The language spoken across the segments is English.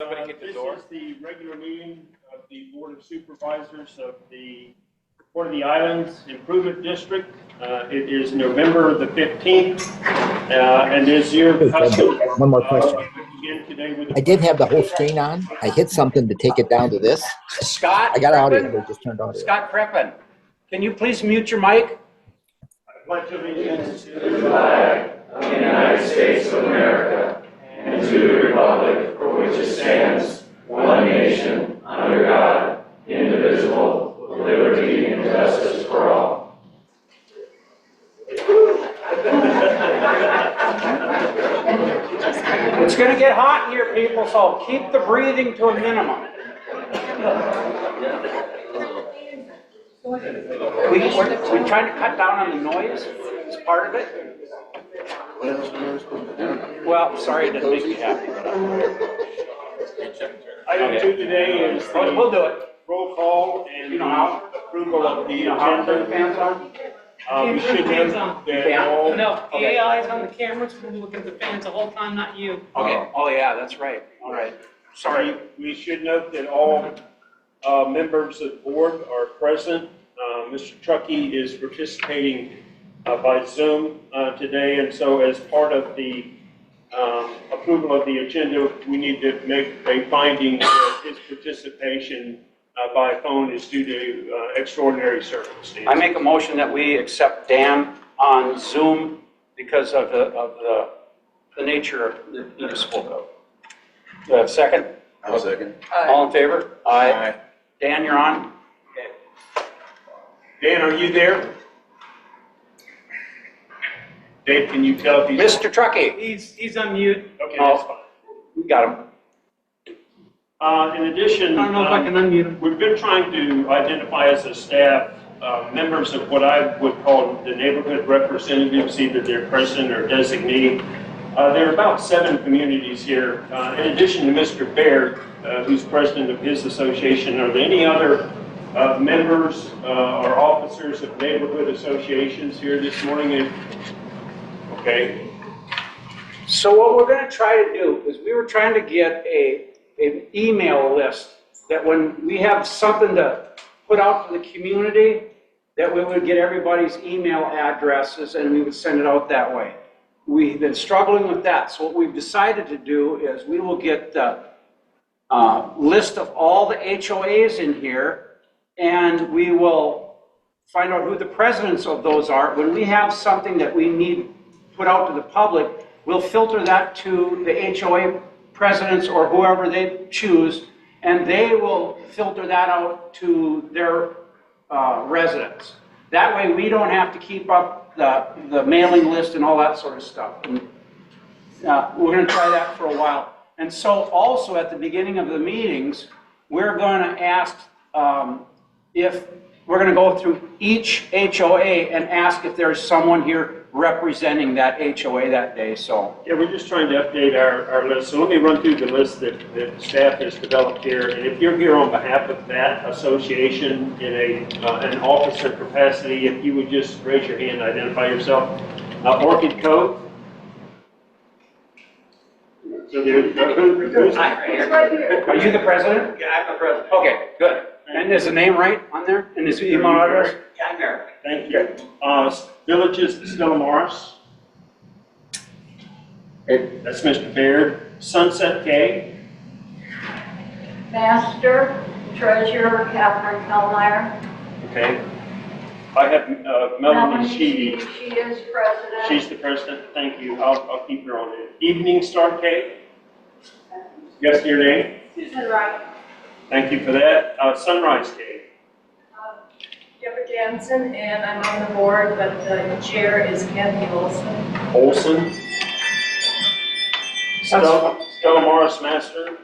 Somebody get the door. This is the regular meeting of the Board of Supervisors of the Port of the Islands Improvement District. It is November the 15th, and is your custom. One more question. Begin today with I did have the whole screen on. I hit something to take it down to this. Scott. I got audio, Crippen? but it just turned audio. Scott Crippen, can you please mute your mic? I pledge allegiance to the flag of the United States of America and to the republic for which it stands, one nation, under God, indivisible, with liberty and justice for all. It's going to get hot in here, people, so keep the breathing to a minimum. We're trying to cut down on the noise. It's part of it. Well, sorry, it didn't make me happy. Item 2 today is the We'll do it. roll call and You know how? approval of the You know how to turn the agenda. fans on? We should note that all. No, the Okay. AI is on the cameras, we're looking at the fans the whole time, not you. Okay. Oh, yeah, that's right. All right. Sorry. We should note that all members of the board are present. Mr. Truckee is participating by Zoom today, and so as part of the approval of the agenda, we need to make a finding that his participation by phone is due to extraordinary circumstances. I make a motion that we accept Dan on Zoom because of the nature of that you just spoke of. Do I have a second? I'll second. All in favor? Aye. Dan, you're on? Okay. Dan, are you there? Dave, can you tell if he's... Mr. Truckee. He's on mute. Okay, that's fine. We got him. In addition, I don't know if I can unmute him. we've been trying to identify as a staff members of what I would call the neighborhood representatives, either they're president or designee. There are about 7 communities here. In addition to Mr. Baird, who's president of his association, are there any other members or officers of neighborhood associations here this morning? Okay. So what we're going to try to do is we were trying to get an email list that when we have something to put out to the community, that we would get everybody's email addresses and we would send it out that way. We've been struggling with that. So what we've decided to do is we will get the list of all the HOAs in here, and we will find out who the presidents of those are. When we have something that we need put out to the public, we'll filter that to the HOA presidents or whoever they choose, and they will filter that out to their residents. That way we don't have to keep up the mailing list and all that sort of stuff. And, we're going to try that for a while. And so also at the beginning of the meetings, we're going to ask if we're going to go through each HOA and ask if there's someone here representing that HOA that day. So Yeah, we're just trying to update our list. So let me run through the list that staff has developed here. And if you're here on behalf of that association in an officer capacity, if you would just raise your hand, identify yourself. Orchid Cove. So who's are you the president? Yeah, I'm the president. Okay, good. And is the name right on there? And his email address? Yeah, I'm there. Thank you. Villages, Stella Morris. That's Mr. Baird. Sunset K. Master, Treasurer, Catherine Kellmeyer. Okay. I have Melanie Sheedy. She is president. She's the president. Thank you. I'll keep her on it. Evening Star K. Guess your name. Susan Wright. Thank you for that. Sunrise K. Deborah Jansen, and I'm on the board, but the chair is Kathy Olson. Olson. Stella Morris Master.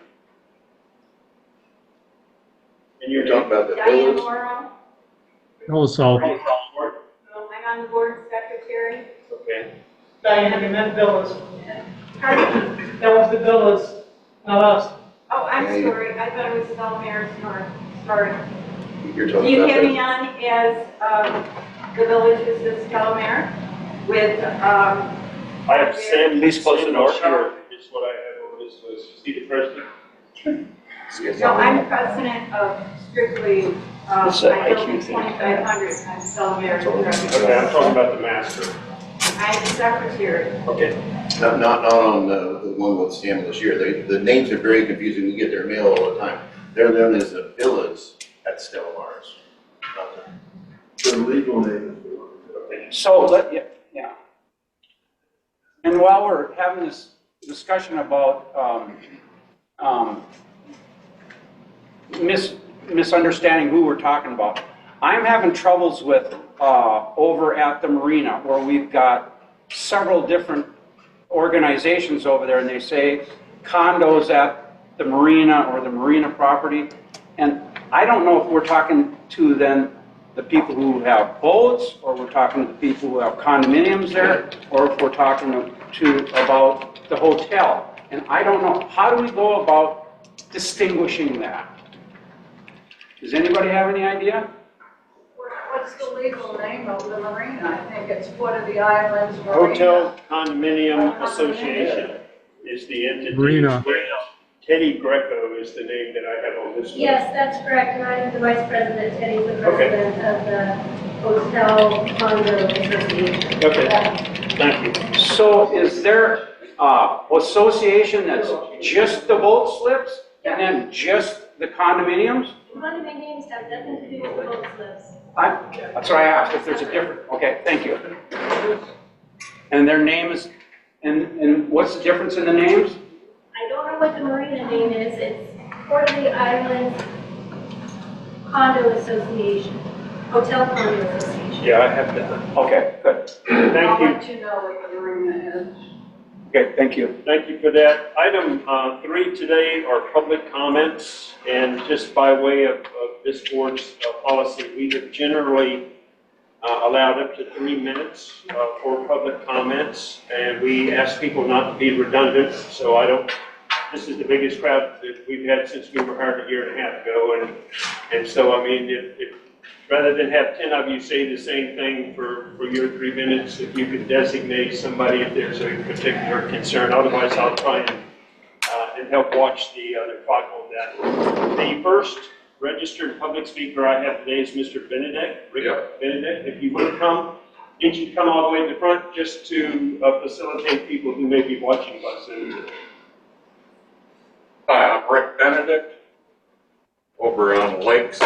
And you're Talk about the Diane village. Morrow. Also, I'm on the board secretary. Okay. Diane, you meant Villas. Pardon? That was the Villas, not us. Oh, I'm sorry. I thought it was Delmare's Sorry. You're Do talking you about have the me on as the villages is Delamere with I have Sam. Please close the door. Sharp is what I have on this list. Is he the president? So I'm president of strictly, I It's a built IQ in thing. 2,500, I'm still American president. Okay, I'm talking about the master. I'm the secretary. Okay. Not on the one with Stan this year. The names are very confusing. We get their mail all the time. They're known as the villas at Stella Mars. The legal name is. So, yeah. And while we're having this discussion about misunderstanding who we're talking about, I'm having troubles with over at the marina where we've got several different organizations over there, and they say condos at the marina or the marina property. And I don't know if we're talking to then the people who have boats, or we're talking to the people who have condominiums there, or if we're talking to about the hotel. And I don't know. How do we go about distinguishing that? Does anybody have any idea? What's the legal name of the marina? I think it's Foot of the Islands Marina. Hotel Condominium Association is the entity. Marina. Teddy Greco is the name that I have on this list. Yes, that's correct, and I'm the vice president, Teddy's the Okay. president of the Hotel Condo Association. Okay, thank you. So is there association that's just the boat slips and then just the condominiums? Condominiums have nothing to do with boat slips. That's what I asked, if there's a difference. Okay, thank you. And their name is, and what's the difference in the names? I don't know what the marina name is, it's Port of the Islands Condo Association, Hotel Condo Association. Yeah, I have that. Okay, good. Thank I'll you. let you know what the marina is. Okay, thank you. Thank you for that. Item 3 today are public comments, and just by way of this board's policy, we have generally allowed up to 3 minutes for public comments, and we ask people not to be redundant, so this is the biggest crowd that we've had since we were hired a year and a half ago, and so, I mean, if rather than have 10 of you say the same thing for your 3 minutes, if you could designate somebody if there's a particular concern. Otherwise, I'll try and help watch the clock on that. The first registered public speaker I have today is Mr. Benedict. Rick Benedict, if you would come, need you to come all the way to the front just to facilitate people who may be watching by Zoom. Hi, I'm Rick Benedict over on the lakes.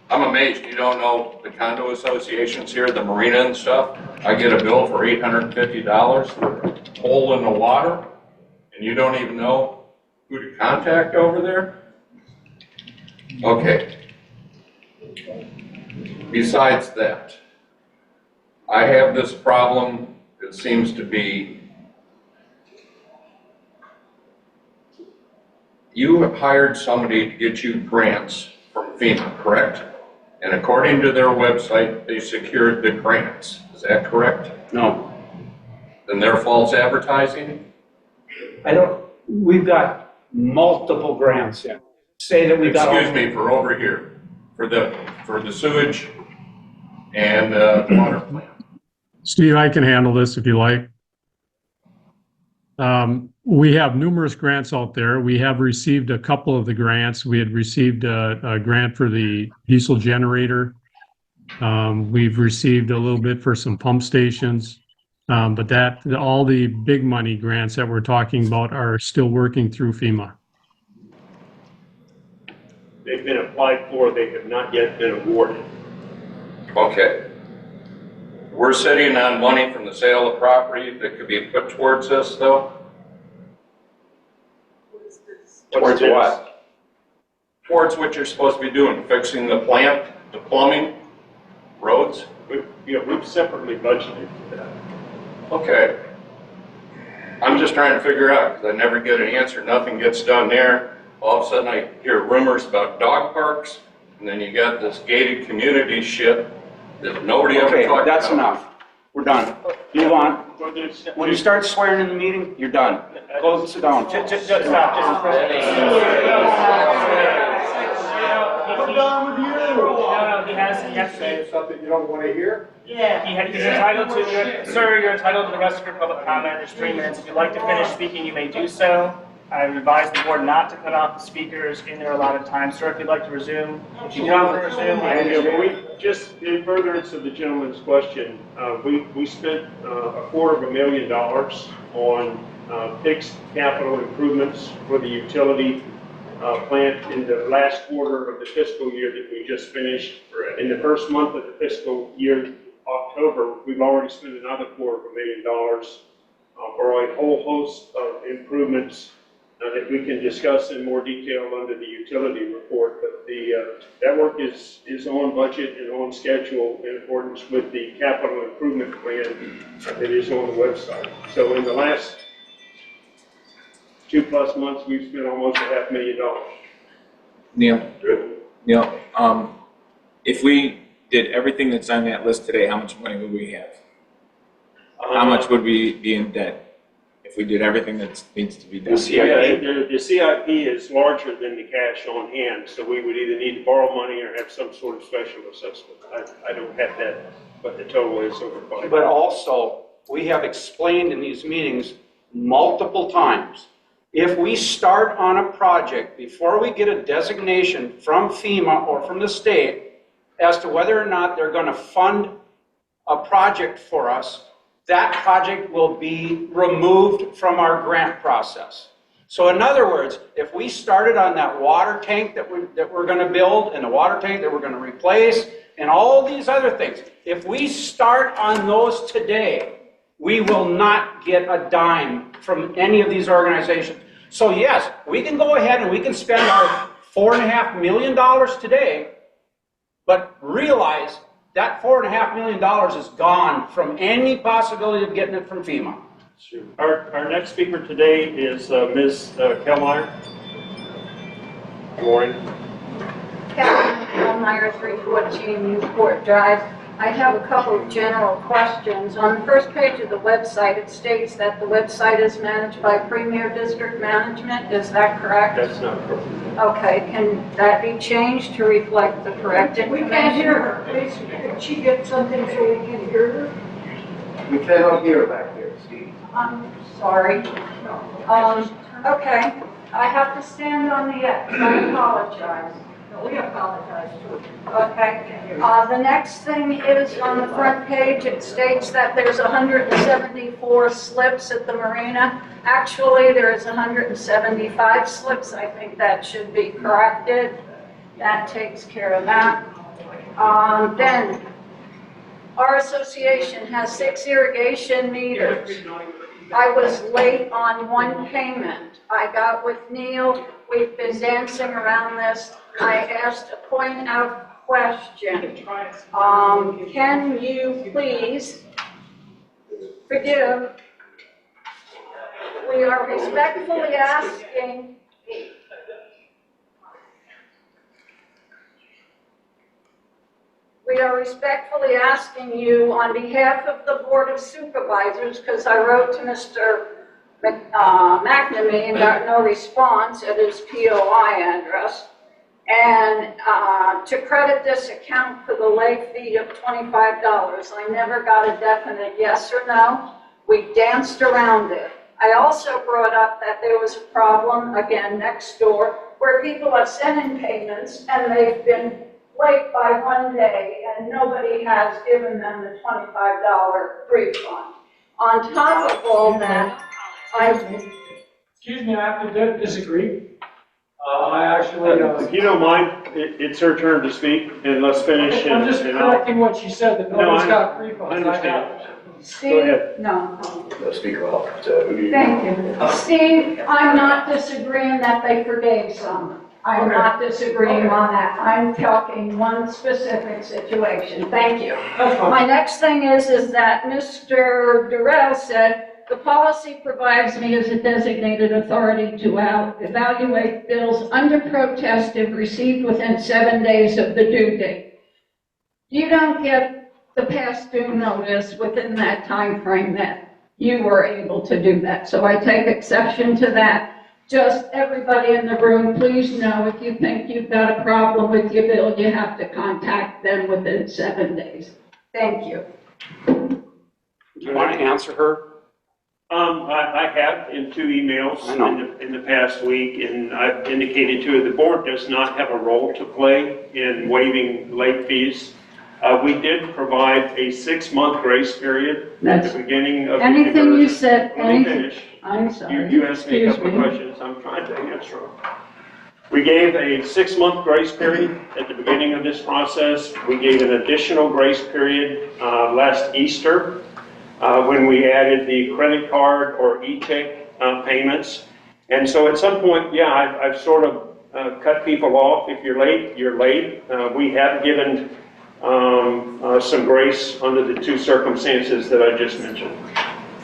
I'm amazed you don't know the condo associations here, the marina and stuff. I get a bill for $850 for a hole in the water, and you don't even know who to contact over there? Okay. Besides that, I have this problem that seems to be, you have hired somebody to get you grants from FEMA, correct? And according to their website, they secured the grants. Is that correct? No. Then they're false advertising? We've got multiple grants in. Say that we've got. Excuse me, for over here, for the sewage and water plant. Steve, I can handle this if you like. We have numerous grants out there. We have received a couple of the grants. We had received a grant for the diesel generator. We've received a little bit for some pump stations. But all the big money grants that we're talking about are still working through FEMA. They've been applied for, they have not yet been awarded. Okay. We're sitting on money from the sale of property that could be put towards this, though? Towards what? Towards what you're supposed to be doing, fixing the plant, the plumbing, roads? We've separately budgeted for that. Okay. I'm just trying to figure out, because I never get an answer, nothing gets done there. All of a sudden I hear rumors about dog parks, and then you got this gated community shit that nobody ever talked about. Okay, that's enough. We're done. Move on. When you start swearing in the meeting, you're done. Go sit down. Just stop, I'm done with you. No, he has Saying something you don't want to hear? Yeah. He's entitled to, sir, you're entitled to the rest of your public comment. There's 3 minutes. If you'd like to finish speaking, you may do so. I advise the board not to cut off the speakers in their allotted time. Sir, if you'd like to resume, if you do want to resume, I And, understand. we, just in furtherance of the gentleman's question, we spent $250,000 on fixed capital improvements for the utility plant in the last quarter of the fiscal year that we just finished. In the first month of the fiscal year, October, we've already spent another $250,000 for a whole host of improvements that we can discuss in more detail under the utility report. But that work is on budget and on schedule in accordance with the capital improvement plan that is on the website. So in the last 2+ months, we've spent almost $500,000. Neil, if we did everything that's on that list today, how much money would we have? How much would we be in debt if we did everything that needs to be done? The CIP is larger than the cash on hand, so we would either need to borrow money or have some sort of special assessment. I don't have that, what the total is over 5. But also, we have explained in these meetings multiple times, if we start on a project before we get a designation from FEMA or from the state as to whether or not they're going to fund a project for us, that project will be removed from our grant process. So in other words, if we started on that water tank that we're going to build and the water tank that we're going to replace and all these other things, if we start on those today, we will not get a dime from any of these organizations. So yes, we can go ahead and we can spend our $4.5 million today, but realize that $4.5 million is gone from any possibility of getting it from FEMA. Our next speaker today is Ms. Kellmeyer. Good morning. Captain Elmeyer, 314 Newport Drive. I have a couple of general questions. On the first page of the website, it states that the website is managed by Premier District Management. Is that correct? That's not correct. Okay, can that be changed to reflect the correct information? We can't hear her. Please, could she get something so we can hear her? We cannot hear back here, Steve. I'm sorry. Okay, I have to stand on the X. I apologize. We apologize too. Okay. The next thing is on the front page, it states that there's 174 slips at the marina. Actually, there is 175 slips. I think that should be corrected. That takes care of that. Then, our association has 6 irrigation meters. I was late on one payment. I got with Neil. We've been dancing around this. I asked a point out question. Can you please forgive? We are respectfully asking. We are respectfully asking you on behalf of the Board of Supervisors, because I wrote to Mr. McNamee and got no response at his POI address, and to credit this account for the late fee of $25. I never got a definite yes or no. We danced around it. I also brought up that there was a problem, again, next door, where people are sending payments and they've been late by 1 day and nobody has given them the $25 refund. On top of all that, Excuse me, I have to disagree. I actually, If you don't mind, it's her turn to speak, and let's finish. I'm just correcting what she said, that nobody's got refunds. I understand. Steve, ahead. no. No, speaker off. Thank you. Steve, I'm not disagreeing that they forgave some. I'm not disagreeing on that. I'm talking one specific situation. Thank you. That's fine. My next thing is that Mr. Durrell said, the policy provides me as a designated authority to evaluate bills under protest if received within 7 days of the due date. You don't get the past due notice within that time frame that you were able to do that. So I take exception to that. Just everybody in the room, please know if you think you've got a problem with your bill, you have to contact them within 7 days. Thank you. Do you want to answer her? I have in 2 emails I know. in the past week, and I've indicated to the board does not have a role to play in waiving late fees. We did provide a 6-month grace period at That's- the beginning of the Anything you conversion. said, Let me anything, finish. I'm sorry. You asked me a Excuse couple of me. questions, I'm trying to answer them. We gave a 6-month grace period at the beginning of this process. We gave an additional grace period last Easter when we added the credit card or e-check payments. And so at some point, yeah, I've sort of cut people off. If you're late, you're late. We have given some grace under the 2 circumstances that I just mentioned.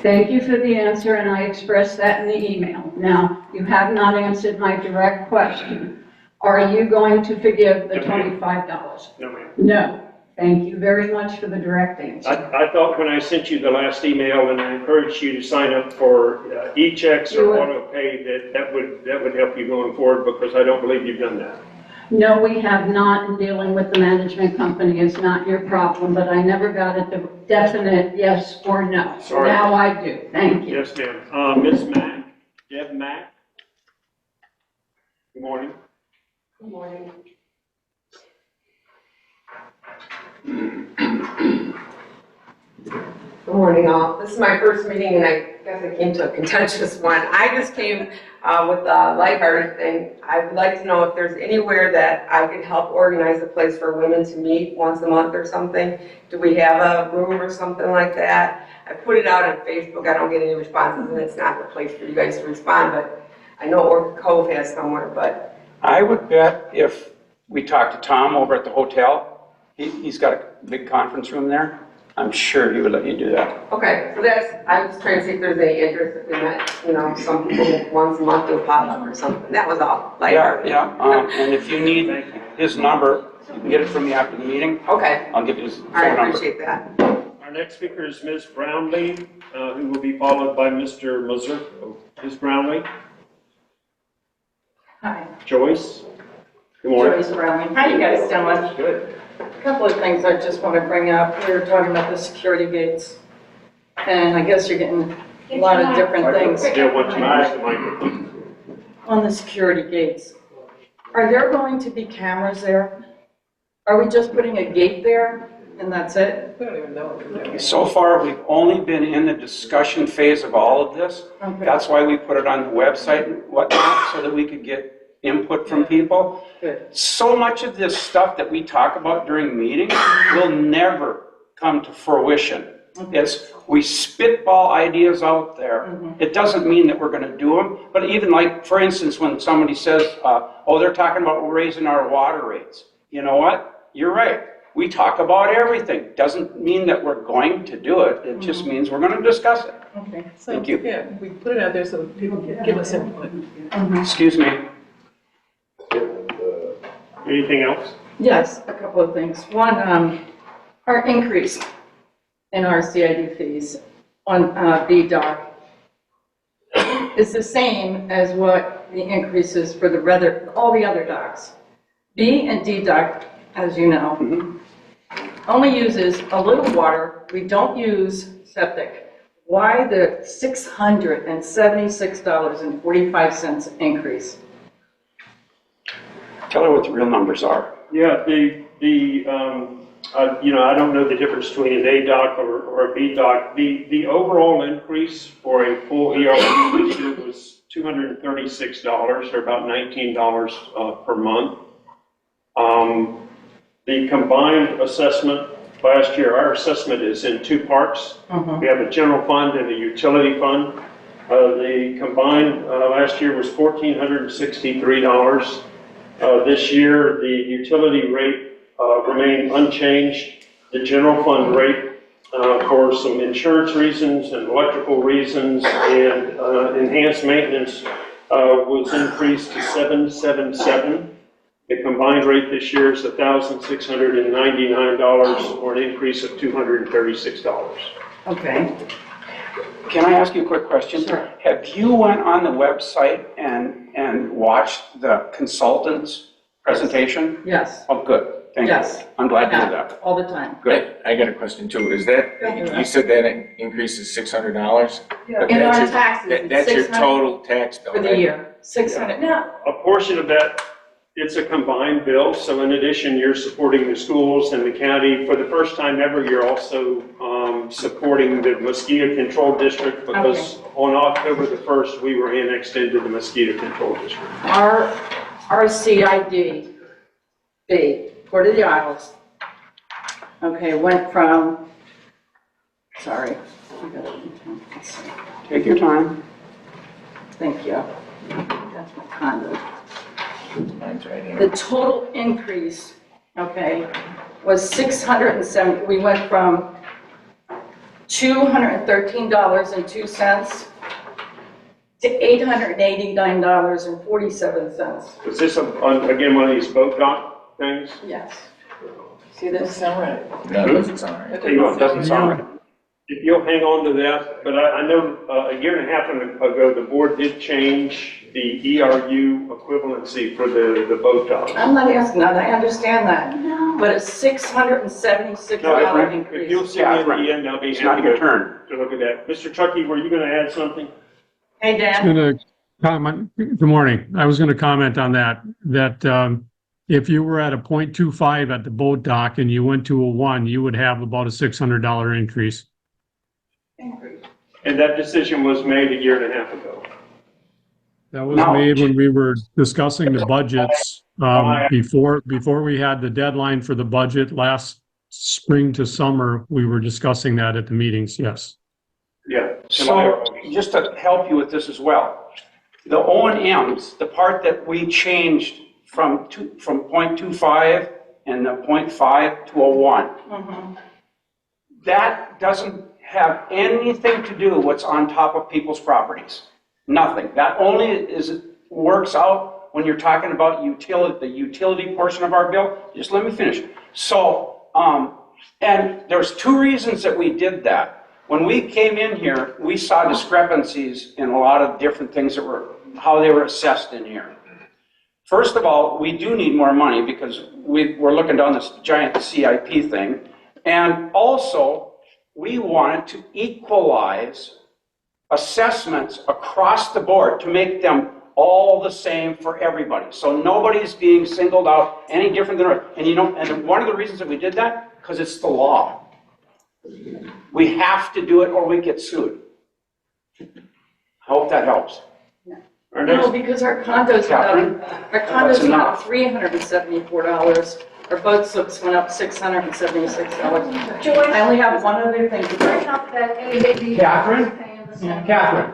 Thank you for the answer, and I expressed that in the email. Now, you have not answered my direct question. Are you going to forgive the $25? No, ma'am. No. Thank you very much for the direct answer. I thought when I sent you the last email and I encouraged you to sign up for e-checks or auto pay, that would help you going forward, because I don't believe you've done that. No, we have not, and dealing with the management company is not your problem, but I never got a definite yes or no. Sorry. Now I do. Thank you. Yes, ma'am. Ms. Mack, Deb Mack. Good morning. Good morning. Good morning, all. This is my first meeting, and I guess I came to a contentious one. I just came with a lighthearted thing. I would like to know if there's anywhere that I could help organize a place for women to meet once a month or something. Do we have a room or something like that? I put it out on Facebook. I don't get any responses, and it's not the place for you guys to respond, but I know Orchid Cove has somewhere, but I would bet if we talked to Tom over at the hotel, he's got a big conference room there. I'm sure he would let you do that. okay, so I was trying to see if there's any interest if we met, some people once a month do a pop-up or something. That was all. Yeah, and if you need his number, you can get it from me after the meeting. Okay. I'll give you his phone I number. appreciate that. Our next speaker is Ms. Brownlee, who will be followed by Mr. Mazur. Ms. Brownlee. Hi, Joyce. Good morning. Joyce Brown. How you guys doing? Good. A couple of things I just want to bring up. We were talking about the security gates, and I guess you're getting a lot of different things. Yeah, once you use the microphone. On the security gates, are there going to be cameras there? Are we just putting a gate there and that's it? We don't even know. So far, we've only been in the discussion phase of all of this. Okay. That's why we put it on the website and whatnot, so that we could get input from people. Good. So much of this stuff that we talk about during meetings will never come to fruition. It's, we spitball ideas out there. It doesn't mean that we're gonna do them, but even like, for instance, when somebody says, oh, they're talking about raising our water rates. You know what? You're right. We talk about everything. Doesn't mean that we're going to do it. It just means we're gonna discuss it. Okay. So, Thank you. yeah, we put it out there so people can give us input. Excuse me. Anything else? Yes, a couple of things. One, our increase in our CID fees on BDOC is the same as what the increase is for all the other docks. B and D dock, as you know, only uses a little water. We don't use septic. Why the $676.45 increase? Tell her what the real numbers are. Yeah, I don't know the difference between an A dock or a B dock. The overall increase for a full ERP this year was $236, or about $19 per month. The combined assessment last year, our assessment is in 2 parts. We have a general fund and a utility fund. The combined last year was $1,463. This year, the utility rate remained unchanged. The general fund rate, for some insurance reasons and electrical reasons and enhanced maintenance, was increased to $777. The combined rate this year is $1,699, or an increase of $236. Okay. Can I ask you a quick question? Sure. Have you went on the website and watched the consultant's presentation? Yes. Oh, good. Thank you. Yes. I'm glad to hear that. All the time. Good. I got a question too. Is that, you said that increase is $600? Yeah. In our taxes, it's That's your 600 total tax bill, For the right? year, 600, no, A portion of that, it's a combined bill, so in addition, you're supporting the schools and the county. For the first time ever, you're also supporting the mosquito control district because on October the 1st, we were annexed into the mosquito control district. our CID, Port of the Isles, okay, went from, sorry. Take your time. Thank you. That's my condo. Mine's right here. The total increase, okay, was 670, we went from $213.02 to $889.47. Is this, again, one of these boat dock things? Yes. See this? No, it doesn't sound right. Tell you what, it doesn't sound right. If you'll hang on to that, but I know a year and a half ago, the board did change the ERU equivalency for the boat dock. I'm not asking that, I understand that, but it's $676 increase. If you'll see me at the end, I'll be It's not happy your to turn. look at that. Mr. Chucky, were you going to add something? Hey, I Dan. was going to comment, good morning. I was going to comment on that if you were at a 0.25 at the boat dock and you went to a 1, you would have about a $600 increase. And that decision was made a year and a half ago. That was No. made when we were discussing the budgets, before we had the deadline for the budget last spring to summer, we were discussing that at the meetings, yes. Yeah. So, just to help you with this as well, the O&Ms, the part that we changed from 0.25 and the 0.5 to a 1, that doesn't have anything to do with what's on top of people's properties. Nothing. That only works out when you're talking about the utility portion of our bill. Just let me finish. So, and there's 2 reasons that we did that. When we came in here, we saw discrepancies in a lot of different things how they were assessed in here. First of all, we do need more money because we're looking down this giant CIP thing. And also, we wanted to equalize assessments across the board to make them all the same for everybody. So nobody's being singled out any different than others. And and one of the reasons that we did that, because it's the law. We have to do it or we get sued. I hope that helps. No, because our condos went up $374. Our boat slips went up $676. I only have one other thing to say. Catherine,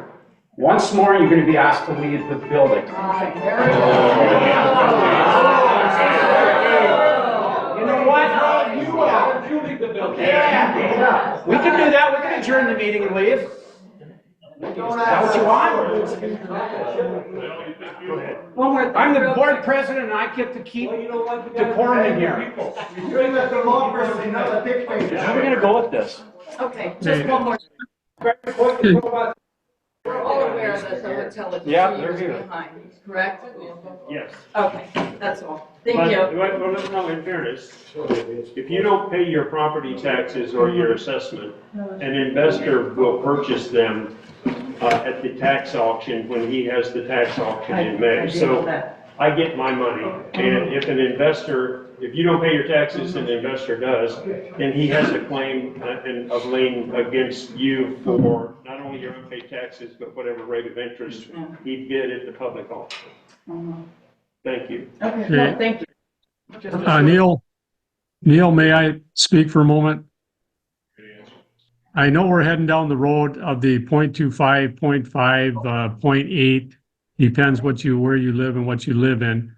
once more, you're going to be asked to leave the building. You know what? You leave the building. Yeah. We can do that. We can adjourn the meeting and leave. Is that what you want? One more thing. I'm the board president and I get to keep decorum in here. You're the law person, not the dictator. How are we going to go with this? Okay, just one more. We're all aware that the hotel is 2 years behind, correct? Yes. Okay, that's all. But, Thank you. no, in fairness, if you don't pay your property taxes or your assessment, an investor will purchase them at the tax auction when he has the tax auction in May. So I get my money, and if you don't pay your taxes and the investor does, then he has a claim of lien against you for not only your unpaid taxes, but whatever rate of interest he'd get at the public auction. Thank you. Okay, no, thank you. Neil, may I speak for a moment? I know we're heading down the road of the 0.25, 0.5, 0.8, depends where you live and what you live in.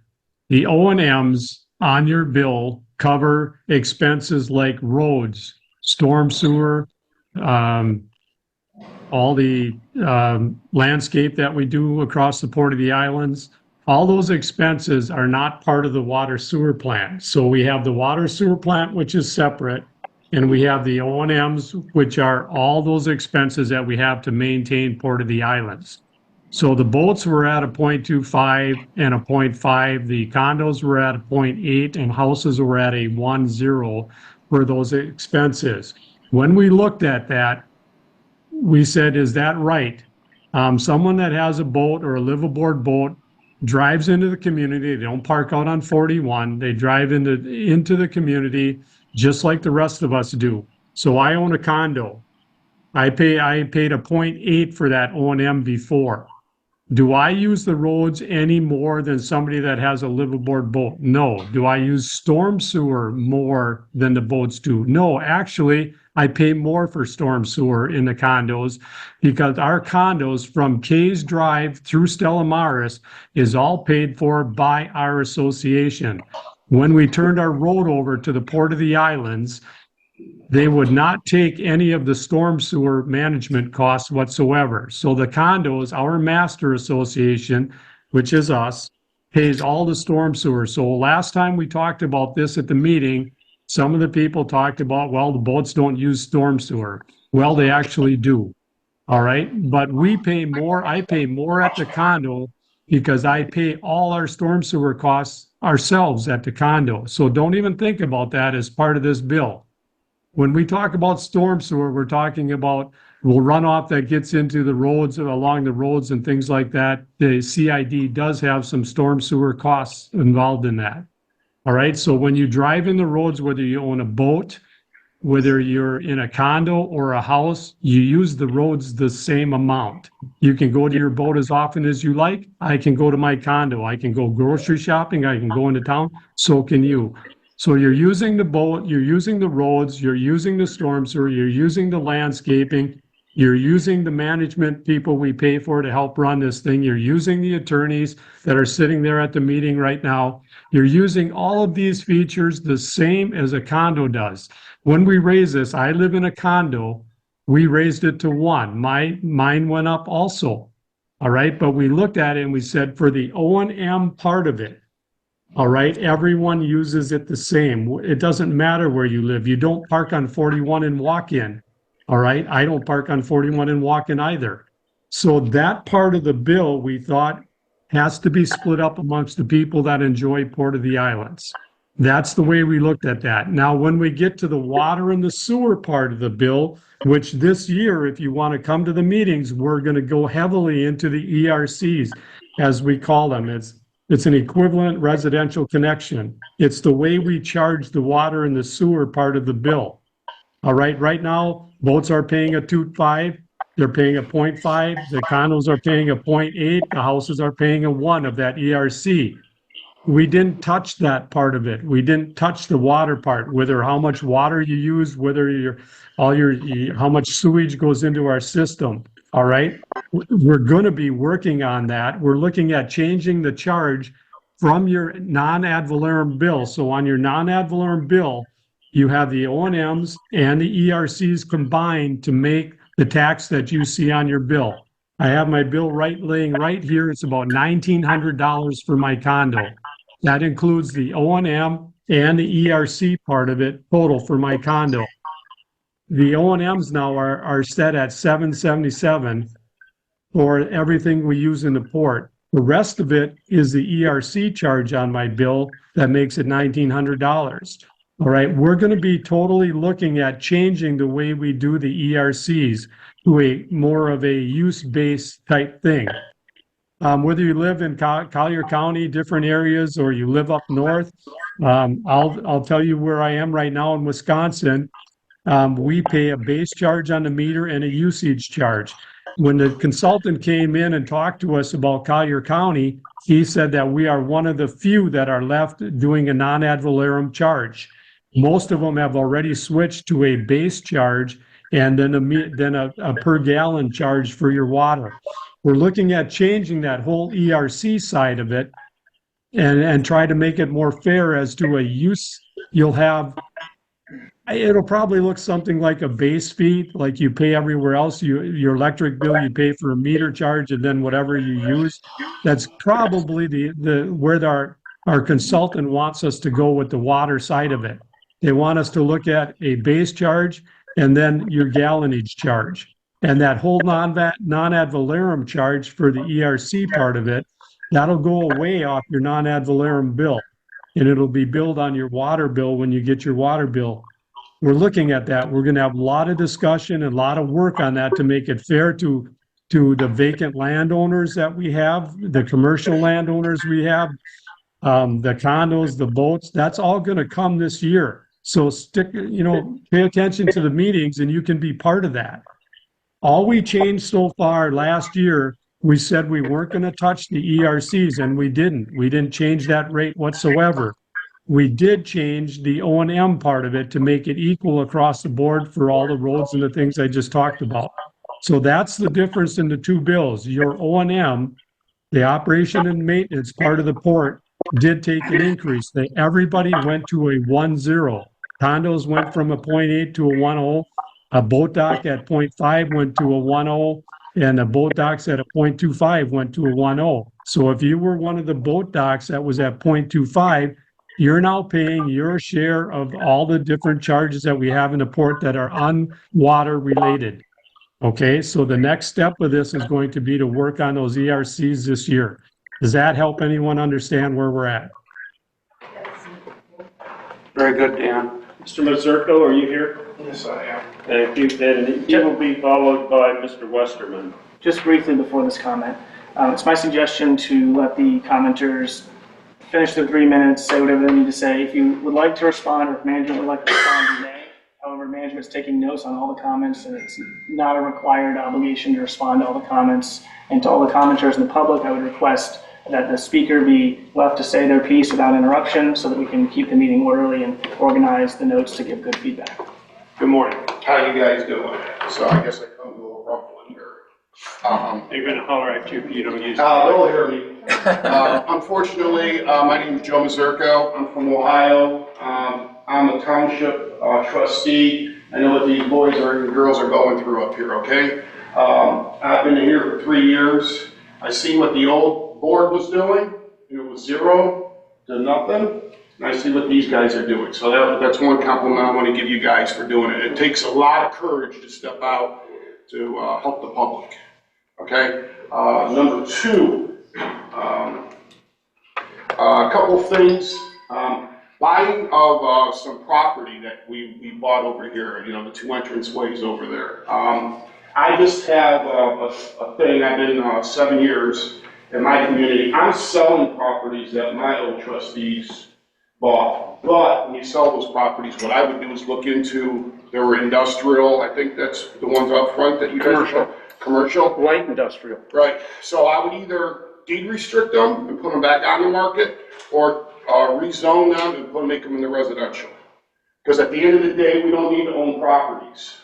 The O&Ms on your bill cover expenses like roads, storm sewer, all the landscape that we do across the Port of the Islands. All those expenses are not part of the water sewer plant. So we have the water sewer plant, which is separate, and we have the O&Ms, which are all those expenses that we have to maintain Port of the Islands. So the boats were at a 0.25 and a 0.5. The condos were at a 0.8 and houses were at a 1.0 for those expenses. When we looked at that, we said, is that right? Someone that has a boat or a live aboard boat drives into the community. They don't park out on 41. They drive into the community just like the rest of us do. So I own a condo. I paid a 0.8 for that O&M before. Do I use the roads any more than somebody that has a live aboard boat? No. Do I use storm sewer more than the boats do? No. Actually, I pay more for storm sewer in the condos because our condos from Kay's Drive through Stella Maris is all paid for by our association. When we turned our road over to the Port of the Islands, they would not take any of the storm sewer management costs whatsoever. So the condos, our master association, which is us, pays all the storm sewer. So last time we talked about this at the meeting, some of the people talked about, well, the boats don't use storm sewer. Well, they actually do. All right. But we pay more. I pay more at the condo because I pay all our storm sewer costs ourselves at the condo. So don't even think about that as part of this bill. When we talk about storm sewer, we're talking about runoff that gets into the roads, along the roads and things like that. The CID does have some storm sewer costs involved in that. All right. So when you drive in the roads, whether you own a boat, whether you're in a condo or a house, you use the roads the same amount. You can go to your boat as often as you like. I can go to my condo. I can go grocery shopping. I can go into town. So can you. So you're using the boat, you're using the roads, you're using the storm sewer, you're using the landscaping, you're using the management people we pay for to help run this thing. You're using the attorneys that are sitting there at the meeting right now. You're using all of these features the same as a condo does. When we raise this, I live in a condo. We raised it to 1. Mine went up also. All right. But we looked at it and we said for the O&M part of it, all right, everyone uses it the same. It doesn't matter where you live. You don't park on 41 and walk in. All right. I don't park on 41 and walk in either. So that part of the bill we thought has to be split up amongst the people that enjoy Port of the Islands. That's the way we looked at that. Now, when we get to the water and the sewer part of the bill, which this year, if you want to come to the meetings, we're going to go heavily into the ERCs, as we call them. It's an equivalent residential connection. It's the way we charge the water and the sewer part of the bill. All right, right now, boats are paying a 2.5, they're paying a 0.5, the condos are paying a 0.8, the houses are paying a 1 of that ERC. We didn't touch that part of it. We didn't touch the water part, whether how much water you use, whether how much sewage goes into our system. All right. We're going to be working on that. We're looking at changing the charge from your non-ad valorem bill. So on your non-ad valorem bill, you have the O&Ms and the ERCs combined to make the tax that you see on your bill. I have my bill laying right here. It's about $1,900 for my condo. That includes the O&M and the ERC part of it total for my condo. The O&Ms now are set at $777 for everything we use in the port. The rest of it is the ERC charge on my bill that makes it $1,900. All right, we're going to be totally looking at changing the way we do the ERCs to a more of a use-based type thing. Whether you live in Collier County, different areas, or you live up north, I'll tell you where I am right now in Wisconsin. We pay a base charge on the meter and a usage charge. When the consultant came in and talked to us about Collier County, he said that we are one of the few that are left doing a non-ad valorem charge. Most of them have already switched to a base charge and then a per gallon charge for your water. We're looking at changing that whole ERC side of it and try to make it more fair as to a use. It'll probably look something like a base fee, like you pay everywhere else. Your electric bill, you pay for a meter charge and then whatever you use. That's probably where our consultant wants us to go with the water side of it. They want us to look at a base charge and then your gallonage charge. And that whole non-ad valorem charge for the ERC part of it, that'll go away off your non-ad valorem bill. And it'll be billed on your water bill when you get your water bill. We're looking at that. We're going to have a lot of discussion and a lot of work on that to make it fair to the vacant landowners that we have, the commercial landowners we have, the condos, the boats. That's all going to come this year. So pay attention to the meetings and you can be part of that. All we changed so far last year, we said we weren't going to touch the ERCs, and we didn't. We didn't change that rate whatsoever. We did change the O&M part of it to make it equal across the board for all the roads and the things I just talked about. So that's the difference in the two bills. Your O&M, the operation and maintenance part of the port, did take an increase. Everybody went to a 1.0. Condos went from a 0.8 to a 1.0. A boat dock at 0.5 went to a 1.0, and the boat docks at a 0.25 went to a 1.0. So if you were one of the boat docks that was at 0.25, you're now paying your share of all the different charges that we have in the port that are unwater related. Okay, so the next step of this is going to be to work on those ERCs this year. Does that help anyone understand where we're at? Very good, Dan. Mr. Mazurko, are you here? Yes, I am. Thank you. Then he will be followed by Mr. Westerman. Just briefly before this comment, it's my suggestion to let the commenters finish their 3 minutes, say whatever they need to say. If you would like to respond, or if management would like to respond, you may. However, management's taking notes on all the comments, and it's not a required obligation to respond to all the comments. And to all the commenters in the public, I would request that the speaker be left to say their piece without interruption so that we can keep the meeting orderly and organize the notes to give good feedback. Good morning. How you guys doing? So I guess I come to a little ruffling here. They're going to holler at you if you don't use they'll hear me. Unfortunately, my name is Joe Mazurko. I'm from Ohio. I'm a township trustee. I know what these boys and girls are going through up here, okay? I've been here for 3 years. I see what the old board was doing. It was 0 to nothing. And I see what these guys are doing. So that's one compliment I want to give you guys for doing it. It takes a lot of courage to step out to help the public, okay? Number 2, a couple things. Buying of some property that we bought over here, you know, the 2 entrance ways over there. I just have a thing, I've been 7 years in my community. I'm selling properties that my old trustees bought. But when you sell those properties, what I would do is look into, there were industrial, I think that's the ones up front that you guys are. Commercial? Light industrial. Right. So I would either deed restrict them and put them back on the market, or rezone them and make them in the residential. Because at the end of the day, we don't need to own properties.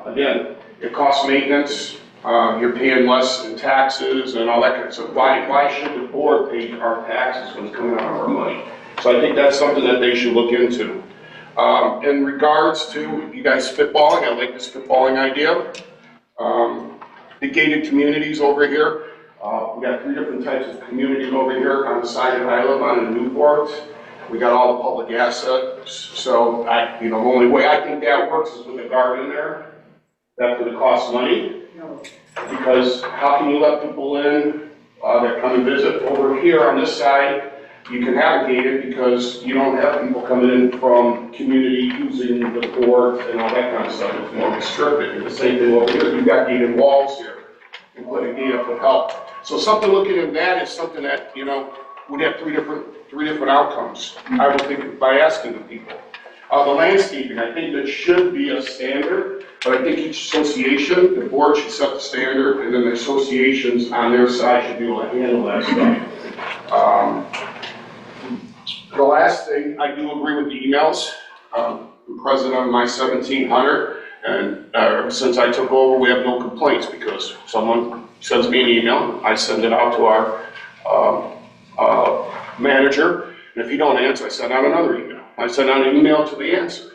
Again, it costs maintenance, you're paying less in taxes and all that kind of stuff. Why should the board pay our taxes when it's coming out of our money? So I think that's something that they should look into. In regards to you guys spitballing, I like this spitballing idea. The gated communities over here. We got 3 different types of communities over here on the side that I live on in Newport. We got all the public assets. So the only way I think that works is with a garden there. That's going to cost money. Because how can you let people in that come and visit? Over here on this side, you can have it gated because you don't have people coming in from community using the port and all that kind of stuff. It's more restricted. And the same thing over here. You've got gated walls here. And put a gate up would help. So something looking at that is something that, would have three different outcomes. I would think by asking the people. The landscaping, I think that should be a standard, but I think each association, the board should set the standard, and then the associations on their side should be able to handle that stuff. The last thing, I do agree with the emails. I'm president of my 1700, and since I took over, we have no complaints because someone sends me an email, I send it out to our manager, and if you don't answer, I send out another email. I send out an email to the answer.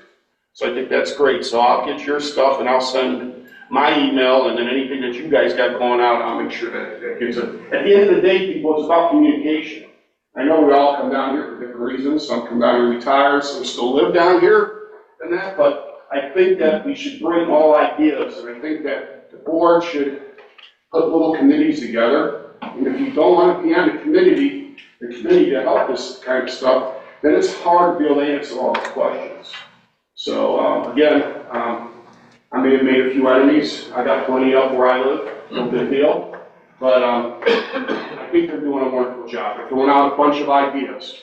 So I think that's great. So I'll get your stuff and I'll send my email, and then anything that you guys got going out, I'll make sure that gets it. At the end of the day, people, it's about communication. I know we all come down here for different reasons. Some come down and retire, some still live down here and that, but I think that we should bring all ideas, and I think that the board should put little committees together. And if you don't want to be on the committee to help this kind of stuff, then it's hard to be able to answer all the questions. So, again, I may have made a few enemies. I got plenty up where I live, no big deal. But I think they're doing a wonderful job. They're throwing out a bunch of ideas.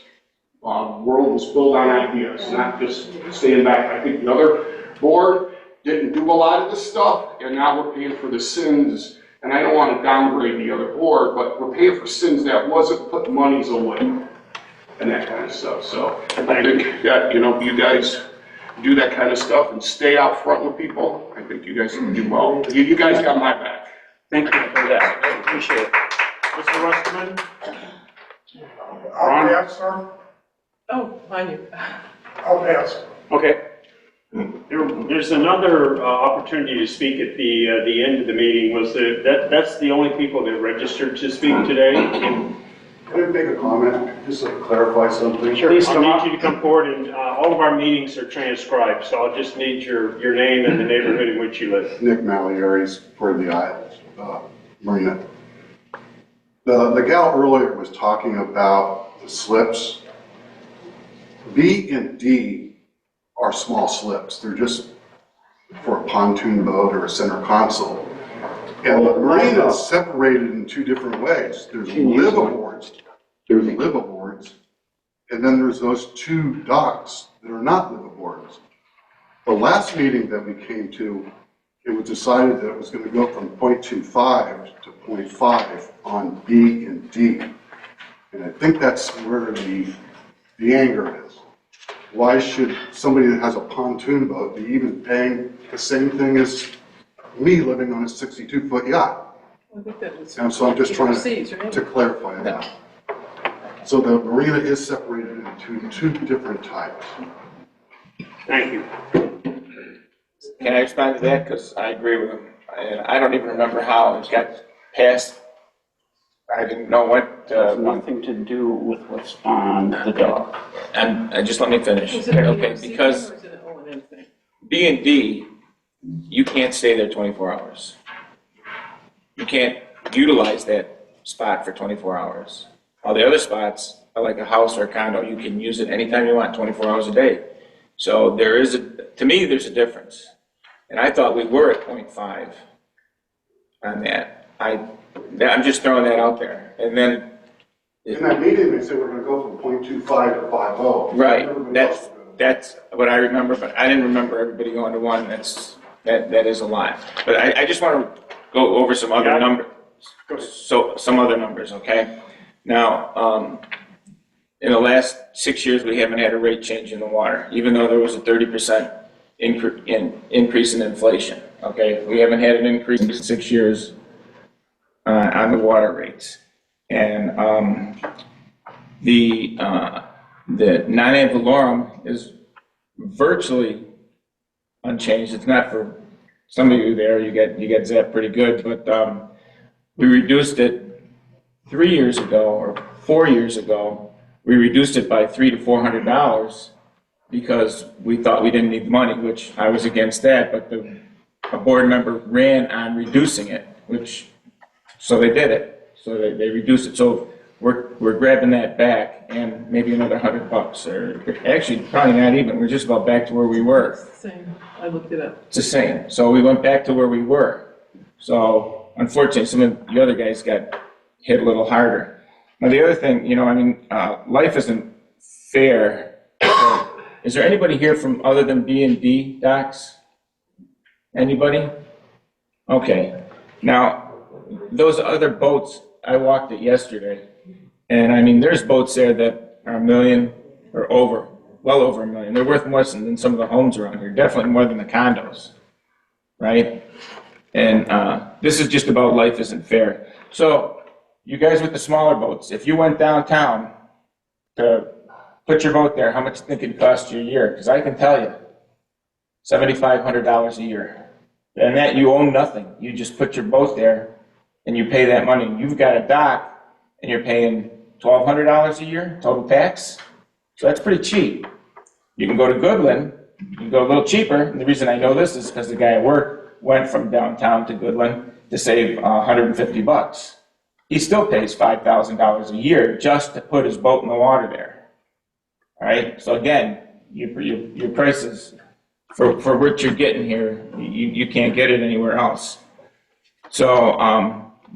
The world was built on ideas, not just staying back. I think the other board didn't do a lot of this stuff, and now we're paying for the sins. And I don't want to downgrade the other board, but we're paying for sins that wasn't put monies away and that kind of stuff. So I think that, you guys do that kind of stuff and stay out front with people. I think you guys can do well. You guys got my back. Thank you for that. I appreciate it. Mr. Westerman? I'll pass, sir. Oh, on you. I'll pass. Okay. There's another opportunity to speak at the end of the meeting. That's the only people that registered to speak today? Can I make a comment, just to clarify something? Sure. I'll need you to come forward, and all of our meetings are transcribed, so I'll just need your name and the neighborhood in which you live. Nick Maliaris for the Marina. The gal earlier was talking about the slips. B and D are small slips. They're just for a pontoon boat or a center console. And the marina is separated in two different ways. There's liveaboards, and then there's those two docks that are not liveaboards. The last meeting that we came to, it was decided that it was going to go from 0.25 to 0.5 on B and D. And I think that's where the anger is. Why should somebody that has a pontoon boat be even paying the same thing as me living on a 62-foot yacht? I think that was. And so I'm just trying Proceeds, right? to clarify that. So the marina is separated into two different types. Thank you. Can I respond to that? Because I agree with him. And I don't even remember how it got passed. I didn't know what. Nothing to do with what's on the dock. And just let me finish. Was it Okay, a because or is it an O&M thing? B and D, you can't stay there 24 hours. You can't utilize that spot for 24 hours. All the other spots are like a house or a condo. You can use it anytime you want, 24 hours a day. So to me, there's a difference. And I thought we were at 0.5 on that. I'm just throwing that out there. And then. In that meeting, they said we're going to go from 0.25 to 5.0. Right, that's what I remember, but I didn't remember everybody going to one. That is a lot. But I just want to go over some other numbers. So some other numbers, okay? Now, in the last 6 years, we haven't had a rate change in the water, even though there was a 30% increase in inflation, okay? We haven't had an increase in 6 years on the water rates. And the non-ad valorem is virtually unchanged. It's not for some of you there, you get zapped pretty good, but we reduced it 3 years ago or 4 years ago. We reduced it by $300 to $400 because we thought we didn't need the money, which I was against that, but a board member ran on reducing it, so they did it. So they reduced it. So we're grabbing that back and maybe another $100, or actually probably not even. We're just about back to where we were. It's the same. I looked it up. It's the same. So we went back to where we were. So unfortunately, some of the other guys got hit a little harder. Now the other thing, life isn't fair. Is there anybody here from other than B and D docks? Anybody? Okay. Now, those other boats, I walked it yesterday, and there's boats there that are $1 million or over, well over $1 million. They're worth more than some of the homes around here, definitely more than the condos, right? And this is just about life isn't fair. So you guys with the smaller boats, if you went downtown to put your boat there, how much do you think it'd cost you a year? Because I can tell you, $7,500 a year. And that you own nothing. You just put your boat there and you pay that money. You've got a dock and you're paying $1,200 a year total tax. So that's pretty cheap. You can go to Goodland You go a little cheaper, and the reason I know this is because the guy at work went from downtown to Goodland to save $150. He still pays $5,000 a year just to put his boat in the water there. All right, so again, your prices for what you're getting here, you can't get it anywhere else. So,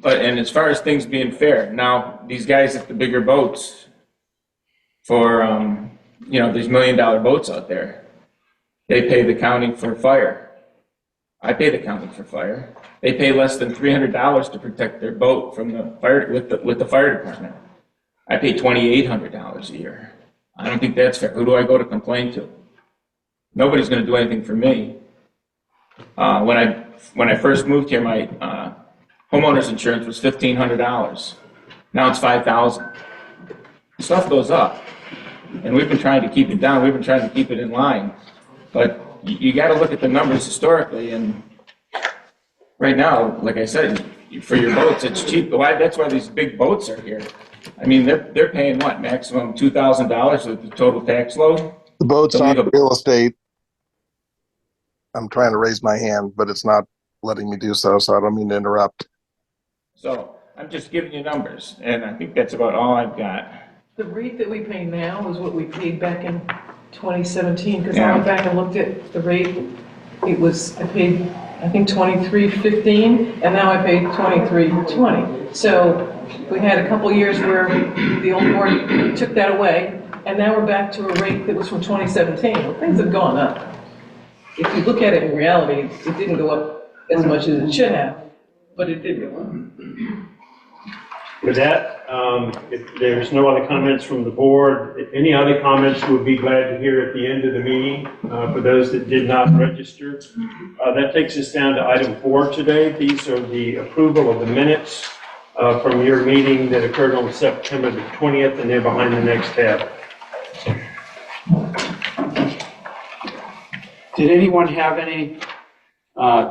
and as far as things being fair, now these guys at the bigger boats for, these $1 million boats out there, they pay the county for fire. I pay the county for fire. They pay less than $300 to protect their boat from the fire, with the fire department. I pay $2,800 a year. I don't think that's fair. Who do I go to complain to? Nobody's gonna do anything for me. When I first moved here, my homeowner's insurance was $1,500. Now it's $5,000. Stuff goes up, and we've been trying to keep it down. We've been trying to keep it in line, but you got to look at the numbers historically. And right now, like I said, for your boats, it's cheap. That's why these big boats are here. I mean, they're paying what, maximum $2,000 with the total tax load. The boat's on real estate. I'm trying to raise my hand, but it's not letting me do so, so I don't mean to interrupt. So I'm just giving you numbers, and I think that's about all I've got. The rate that we pay now is what we paid back in 2017, because I went back and looked at the rate. I paid, I think, $23.15, and now I paid $23.20. So we had a couple years where the old board took that away, and now we're back to a rate that was from 2017. Well, things have gone up. If you look at it in reality, it didn't go up as much as it should have, but it did go up. With that, if there's no other comments from the board, if any other comments, we'll be glad to hear at the end of the meeting. For those that did not register, that takes us down to item 4 today. These are the approval of the minutes from your meeting that occurred on September the 20th, and they're behind the next tab. Did anyone have any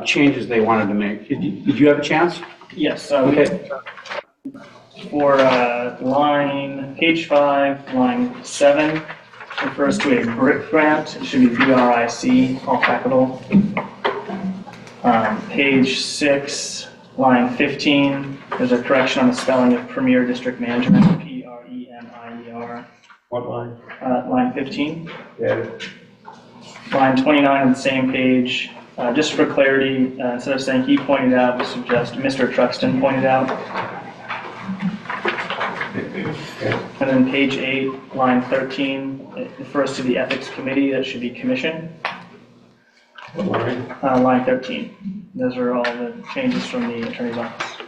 changes they wanted to make? Did you have a chance? Yes, Okay. for page 5, line 7, refers to a BRIC grant. It should be BRIC, all capital. Page 6, line 15, there's a correction on the spelling of Premier District Management, PREMIER. What line? Line 15. Yeah. Line 29 on the same page, just for clarity, instead of saying he pointed out, we suggest Mr. Truxton pointed out. And then page 8, line 13, it refers to the Ethics Committee. That should be Commission. Line 13. Those are all the changes from the Attorney's Office.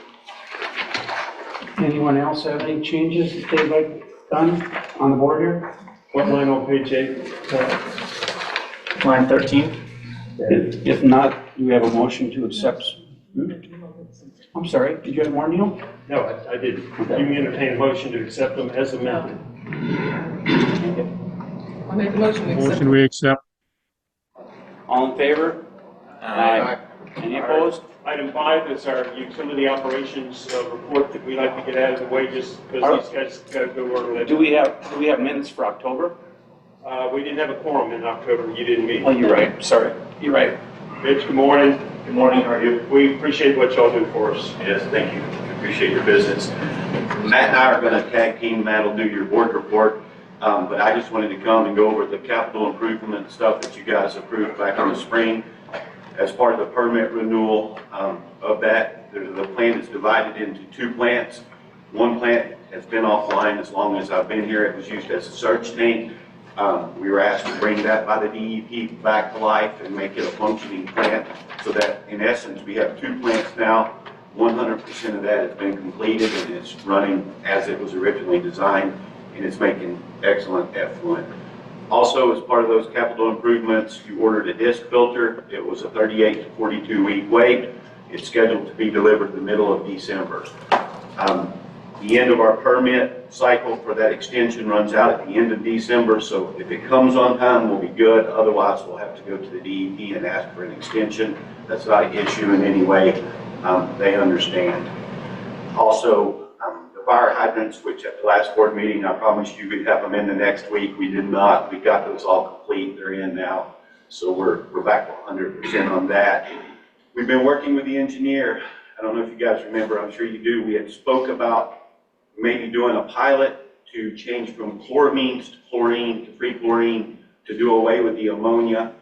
Anyone else have any changes that they'd like done on the board here? What line on page 8? Line 13. If not, do we have a motion to accept? I'm sorry, did you have more, Neil? No, I didn't. You entertain a motion to accept them as amended. I make the motion to accept. Motion we accept. All in favor? Aye. Any opposed? Item 5 is our utility operations report that we like to get out of the way just because these guys got to go early. Do we have minutes for October? We didn't have a quorum in October. You didn't meet. Oh, you're right. Sorry. You're right. Mitch, good morning. Good morning, how are you? We appreciate what y'all do for us. Yes, thank you. Appreciate your business. Matt and I are going to tag team. Matt will do your board report, but I just wanted to come and go over the capital improvement stuff that you guys approved back in the spring. As part of the permit renewal of that, the plant is divided into 2 plants. One plant has been offline as long as I've been here. It was used as a surge tank. We were asked to bring that by the DEP back to life and make it a functioning plant so that in essence we have 2 plants now. 100% of that has been completed and it's running as it was originally designed and it's making excellent effluent. Also, as part of those capital improvements, you ordered a disc filter. It was a 38 to 42 week wait. It's scheduled to be delivered the middle of December. The end of our permit cycle for that extension runs out at the end of December, so if it comes on time, we'll be good. Otherwise, we'll have to go to the DEP and ask for an extension. That's not an issue in any way. They understand. Also, the fire hydrants, which at the last board meeting, I promised you we'd have them in the next week. We did not. We got those all complete. They're in now. So we're back to 100% on that. We've been working with the engineer. I don't know if you guys remember, I'm sure you do. We had spoke about maybe doing a pilot to change from chloramines to chlorine to free chlorine to do away with the ammonia.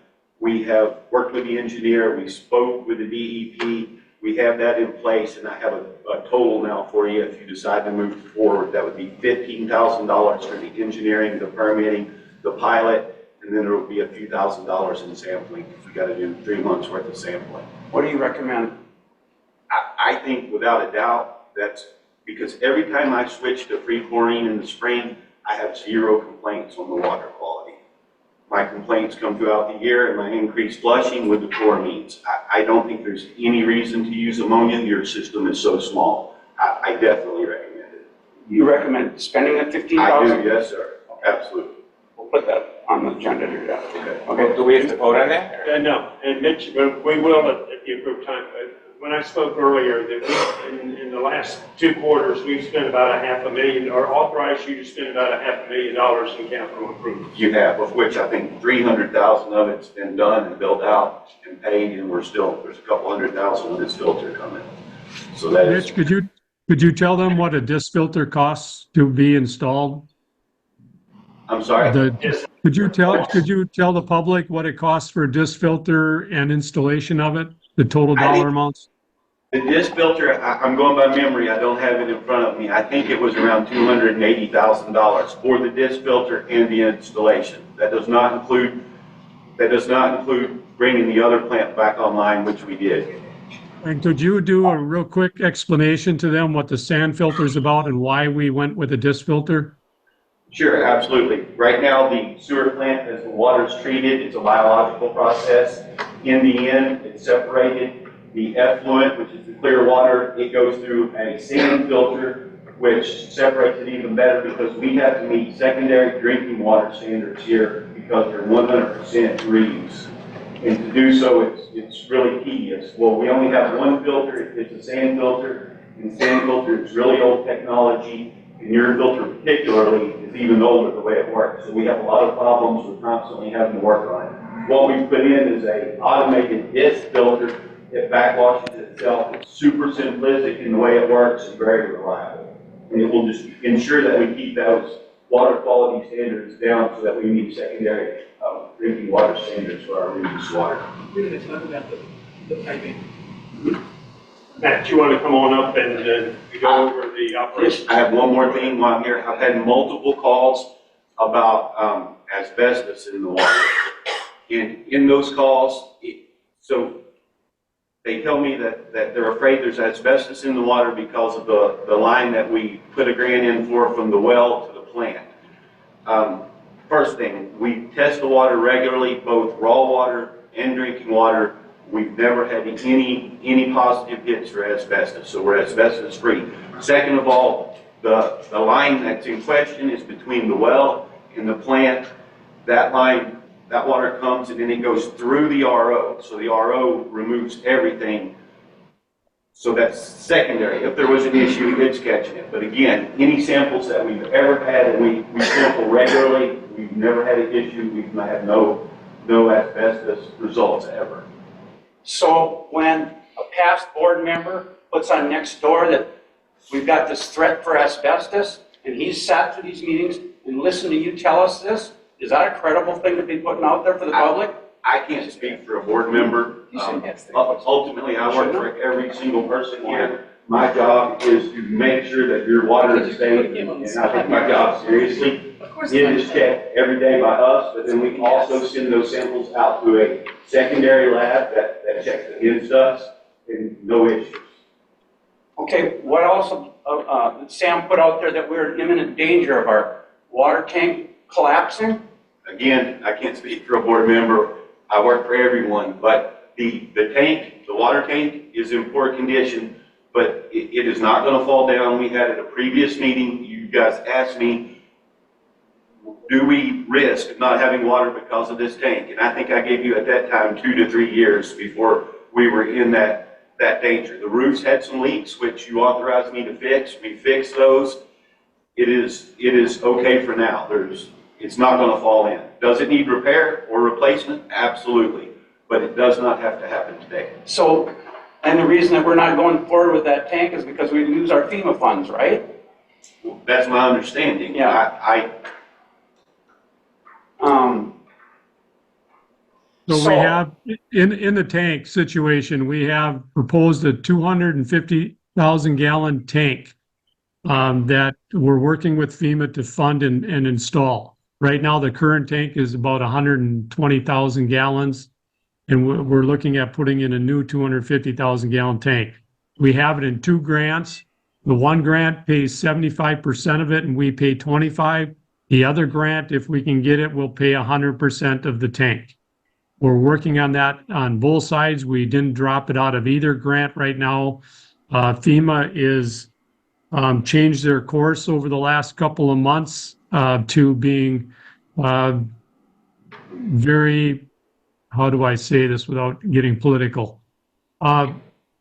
We have worked with the engineer. We spoke with the DEP. We have that in place, and I have a total now for you if you decide to move forward. That would be $15,000 for the engineering, the permitting, the pilot, and then there will be a few $1,000s in sampling. We got to do 3 months worth of sampling. What do you recommend? I think without a doubt, that's because every time I switch to free chlorine in the spring, I have 0 complaints on the water quality. My complaints come throughout the year and my increased flushing with the chloramines. I don't think there's any reason to use ammonia. Your system is so small. I definitely recommend it. You recommend spending the $15,000? I do, yes, sir. Absolutely. We'll put that on the agenda here, yeah. Okay. Do we have to vote on that? No, and Mitch, we will at the approved time. When I spoke earlier, that we, in the last 2 quarters, we've spent about $500,000, or authorized you to spend about $500,000 in capital improvements. You have, of which I think 300,000 of it's been done and built out and paid, and there's a couple 100,000 of this filter coming. So that is. Mitch, could you tell them what a disc filter costs to be installed? I'm sorry? Could you tell the public what it costs for a disc filter and installation of it, the total dollar amounts? The disc filter, I'm going by memory, I don't have it in front of me. I think it was around $280,000 for the disc filter and the installation. That does not include bringing the other plant back online, which we did. And could you do a real quick explanation to them what the sand filter is about and why we went with a disc filter? Sure, absolutely. Right now, the sewer plant, as the water is treated, it's a biological process. In the end, it's separated. The effluent, which is the clear water, it goes through a sand filter, which separates it even better because we have to meet secondary drinking water standards here because they're 100% reuse. And to do so, it's really tedious. Well, we only have one filter. It's a sand filter. And sand filter is really old technology. And your filter particularly is even older the way it works. So we have a lot of problems with constantly having to work on it. What we've put in is a automated disc filter. It backwashes itself. It's super simplistic in the way it works and very reliable. And it will just ensure that we keep those water quality standards down so that we meet secondary drinking water standards for our reuse water. We're going to talk about the piping. Matt, you want to come on up and go over the operation? I have one more thing while I'm here. I've had multiple calls about asbestos in the water. And in those calls, so they tell me that they're afraid there's asbestos in the water because of the line that we put a grant in for from the well to the plant. First thing, we test the water regularly, both raw water and drinking water. We've never had any positive hits for asbestos, so we're asbestos free. Second of all, the line that's in question is between the well and the plant. That line, that water comes and then it goes through the RO. So the RO removes everything. So that's secondary. If there was an issue, it's catching it. But again, any samples that we've ever had, and we sample regularly, we've never had an issue. We've had no asbestos results ever. So when a past board member puts on next door that we've got this threat for asbestos, and he's sat through these meetings and listened to you tell us this, is that a credible thing to be putting out there for the public? I can't speak for a board member. Ultimately, I work for every single person here. My job is to make sure that your water is safe, and I take my job seriously. It is checked every day by us, but then we also send those samples out to a secondary lab that checks the hidden stuff, and no issues. Okay, what else Sam put out there that we're in imminent danger of our water tank collapsing? Again, I can't speak for a board member. I work for everyone, but the tank, the water tank is in poor condition, but it is not going to fall down. We had at a previous meeting, you guys asked me, do we risk not having water because of this tank? And I think I gave you at that time 2 to 3 years before we were in that danger. The roofs had some leaks, which you authorized me to fix. We fixed those. It is okay for now. It's not gonna fall in. Does it need repair or replacement? Absolutely. But it does not have to happen today. So, and the reason that we're not going forward with that tank is because we lose our FEMA funds, right? That's my understanding. Yeah. So we have, in the tank situation, we have proposed a 250,000 gallon tank that we're working with FEMA to fund and install. Right now, the current tank is about 120,000 gallons, and we're looking at putting in a new 250,000 gallon tank. We have it in 2 grants. The one grant pays 75% of it, and we pay 25. The other grant, if we can get it, will pay 100% of the tank. We're working on that on both sides. We didn't drop it out of either grant right now. FEMA is changed their course over the last couple of months to being very, how do I say this without getting political?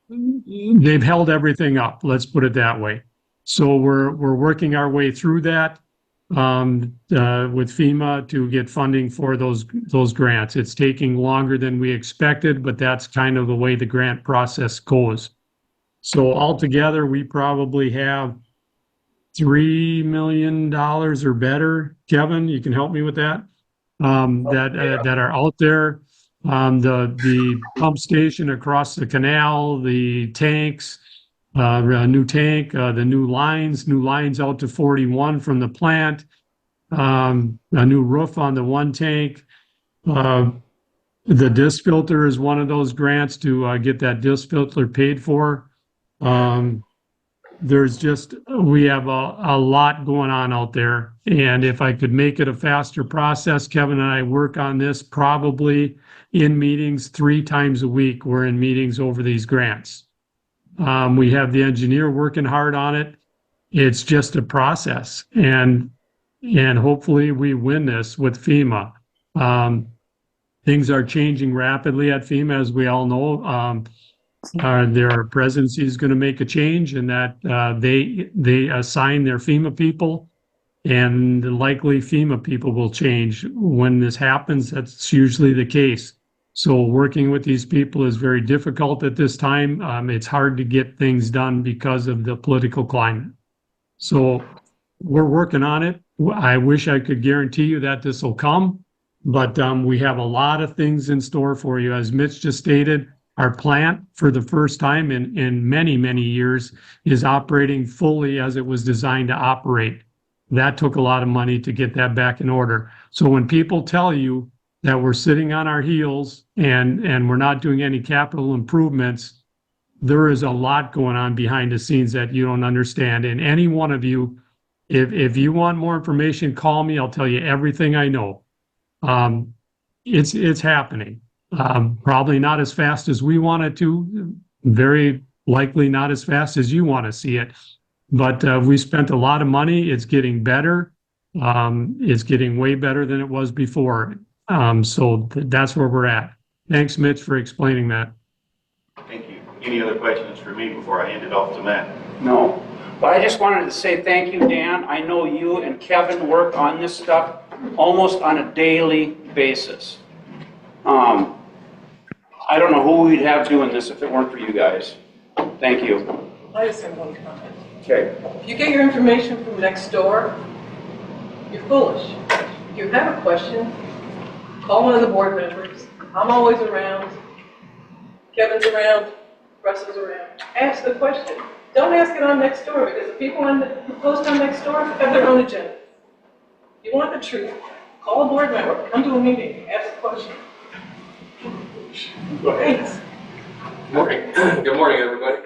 They've held everything up, let's put it that way. So we're working our way through that with FEMA to get funding for those grants. It's taking longer than we expected, but that's kind of the way the grant process goes. So altogether, we probably have $3 million or better. Kevin, you can help me with that? That are out there. The pump station across the canal, the tanks, a new tank, the new lines out to 41 from the plant, a new roof on the one tank. The disc filter is one of those grants to get that disc filter paid for. There's just, we have a lot going on out there. And if I could make it a faster process, Kevin and I work on this probably in meetings 3 times a week. We're in meetings over these grants. We have the engineer working hard on it. It's just a process. And hopefully we win this with FEMA. Things are changing rapidly at FEMA, as we all know. Their presidency is going to make a change in that they assign their FEMA people, and likely FEMA people will change. When this happens, that's usually the case. So working with these people is very difficult at this time. It's hard to get things done because of the political climate. So we're working on it. I wish I could guarantee you that this will come, but we have a lot of things in store for you. As Mitch just stated, our plant, for the first time in many, many years, is operating fully as it was designed to operate. That took a lot of money to get that back in order. So when people tell you that we're sitting on our heels and we're not doing any capital improvements, there is a lot going on behind the scenes that you don't understand. And any one of you, if you want more information, call me. I'll tell you everything I know. It's happening. Probably not as fast as we want it to, very likely not as fast as you want to see it. But we spent a lot of money. It's getting better. It's getting way better than it was before. So that's where we're at. Thanks, Mitch, for explaining that. Thank you. Any other questions for me before I hand it off to Matt? No. But I just wanted to say thank you, Dan. I know you and Kevin work on this stuff almost on a daily basis. I don't know who we'd have doing this if it weren't for you guys. Thank you. I just have one comment. Okay. If you get your information from next door, you're foolish. If you have a question, call one of the board members. I'm always around. Kevin's around. Russell's around. Ask the question. Don't ask it on next door, because the people who post on next door have their own agenda. If you want the truth, call a board member, come to a meeting, ask a question. Thanks. Good morning. Good morning, everybody.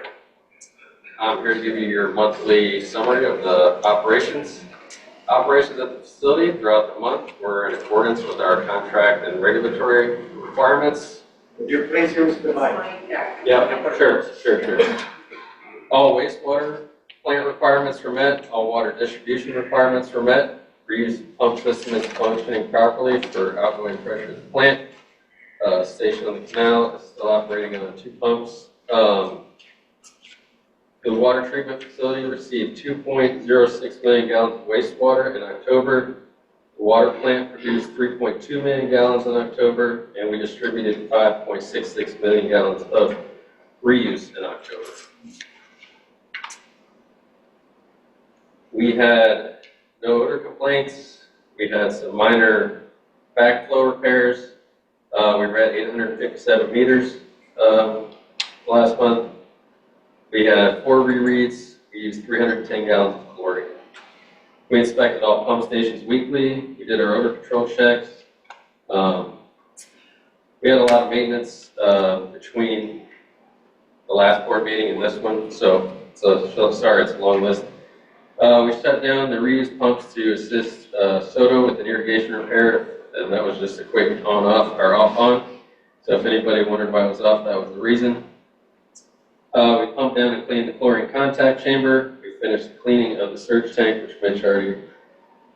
I'm here to give you your monthly summary of the operations at the facility throughout the month. We're in accordance with our contract and regulatory requirements. Would you please use the mic? Yeah, sure. All wastewater plant requirements were met. All water distribution requirements were met. Reuse pump system is functioning properly for outgoing pressure of the plant. Station on the canal is still operating on 2 pumps. The water treatment facility received 2.06 million gallons of wastewater in October. The water plant produced 3.2 million gallons in October, and we distributed 5.66 million gallons of reuse in October. We had no odor complaints. We had some minor backflow repairs. We read 857 meters last month. We had 4 rereads. We used 310 gallons of chlorine. We inspected all pump stations weekly. We did our odor control checks. We had a lot of maintenance between the last board meeting and this one, so sorry, it's a long list. We shut down the reuse pumps to assist Soto with an irrigation repair, and that was just a quick on-off or off-on. So if anybody wondered why it was off, that was the reason. We pumped down and cleaned the chlorine contact chamber. We finished the cleaning of the surge tank, which Mitch already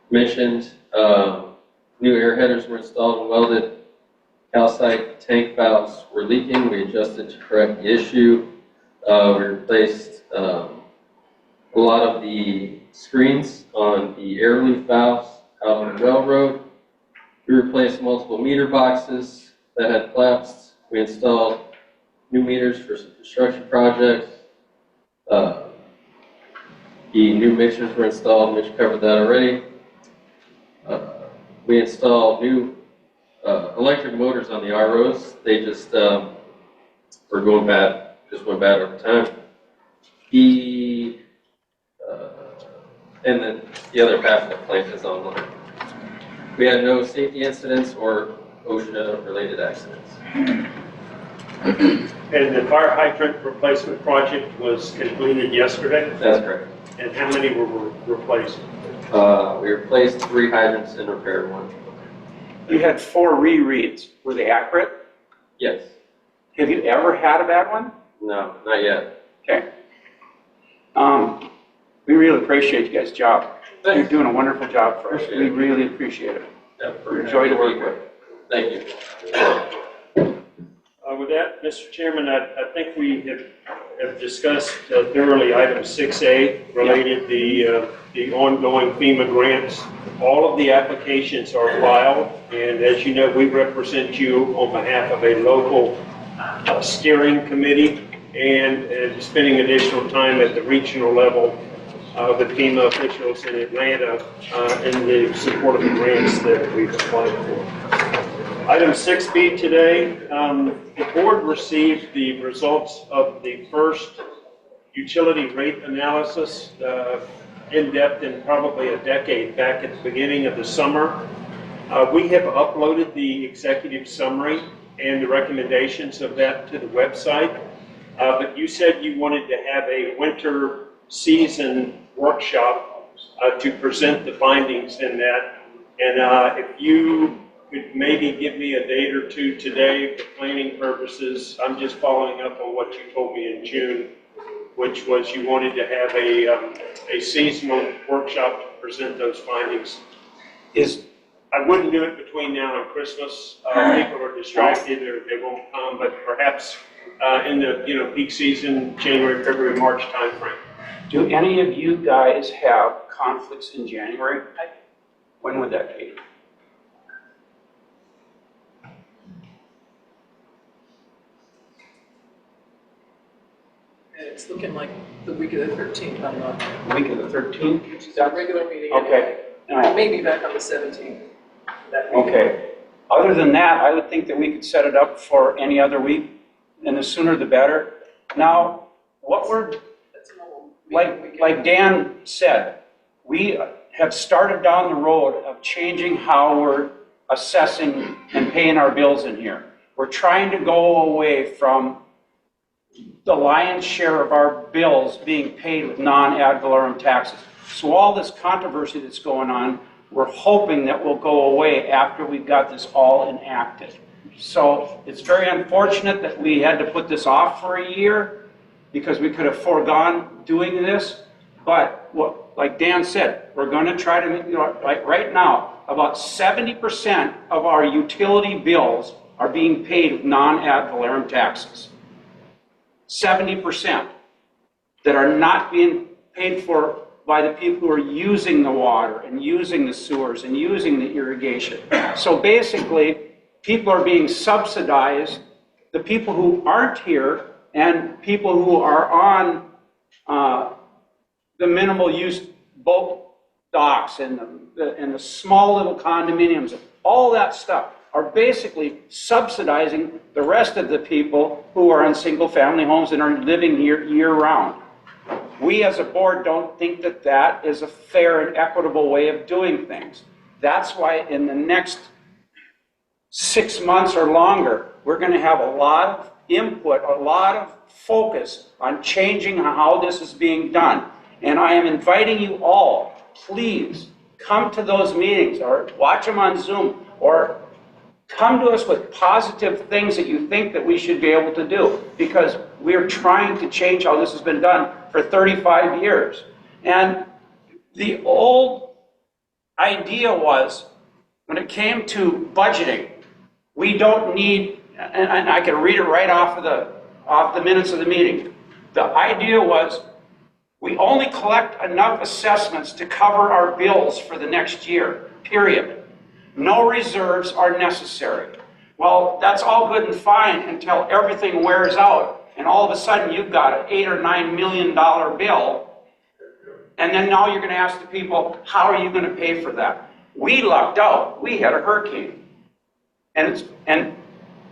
mentioned. New air headers were installed and welded. Calcite tank valves were leaking. We adjusted to correct the issue. We replaced a lot of the screens on the air loop valves out on the railroad. We replaced multiple meter boxes that had collapsed. We installed new meters for some construction projects. The new mixers were installed. Mitch covered that already. We installed new electric motors on the ROs. They just were going bad, just went bad over time. And then the other half of the plant is online. We had no safety incidents or OSHA-related accidents. And the fire hydrant replacement project was completed yesterday? That's correct. And how many were replaced? We replaced 3 hydrants and repaired 1. You had 4 rereads. Were they accurate? Yes. Have you ever had a bad one? No, not yet. Okay. We really appreciate you guys' job. Thanks. You're doing a wonderful job for us. Appreciate We it. really appreciate it. Yep. Enjoy the work with. Thank you. With that, Mr. Chairman, I think we have discussed thoroughly item 6A related the ongoing FEMA grants. All of the applications are filed, and as you know, we represent you on behalf of a local steering committee and spending additional time at the regional level with FEMA officials in Atlanta in the support of the grants that we've applied for. Item 6B today, the board received the results of the first utility rate analysis, in-depth in probably a decade, back at the beginning of the summer. We have uploaded the executive summary and the recommendations of that to the website, but you said you wanted to have a winter season workshop to present the findings in that, and if you could maybe give me a date or two today for planning purposes. I'm just following up on what you told me in June, which was you wanted to have a seasonal workshop to present those findings. I wouldn't do it between now and Christmas. People are distracted or they won't come, but perhaps in the peak season, January, February, March timeframe. Do any of you guys have conflicts in January? When would that be? It's looking like the week of the 13th, I'm not. Week of the 13th? Which is our regular meeting. Okay. I may be back on the 17th. That week. Okay. Other than that, I would think that we could set it up for any other week, and the sooner the better. Now, what we're, like Dan said, we have started down the road of changing how we're assessing and paying our bills in here. We're trying to go away from the lion's share of our bills being paid with non-ad valorem taxes. So all this controversy that's going on, we're hoping that will go away after we've got this all enacted. So it's very unfortunate that we had to put this off for a year because we could have foregone doing this. But like Dan said, we're going to try to, like right now, about 70% of our utility bills are being paid with non-ad valorem taxes. 70% that are not being paid for by the people who are using the water and using the sewers and using the irrigation. So basically, people are being subsidized, the people who aren't here and people who are on the minimal use boat docks and the small little condominiums, all that stuff are basically subsidizing the rest of the people who are in single family homes and are living here year round. We as a board don't think that that is a fair and equitable way of doing things. That's why in the next 6 months or longer, we're going to have a lot of input, a lot of focus on changing how this is being done. And I am inviting you all, please, come to those meetings or watch them on Zoom or come to us with positive things that you think that we should be able to do, because we're trying to change how this has been done for 35 years. And the old idea was, when it came to budgeting, we don't need, and I can read it right off the minutes of the meeting. The idea was, we only collect enough assessments to cover our bills for the next year, period. No reserves are necessary. Well, that's all good and fine until everything wears out, and all of a sudden you've got an $8 or $9 million bill, and then now you're going to ask the people, how are you going to pay for that? We lucked out. We had a hurricane, and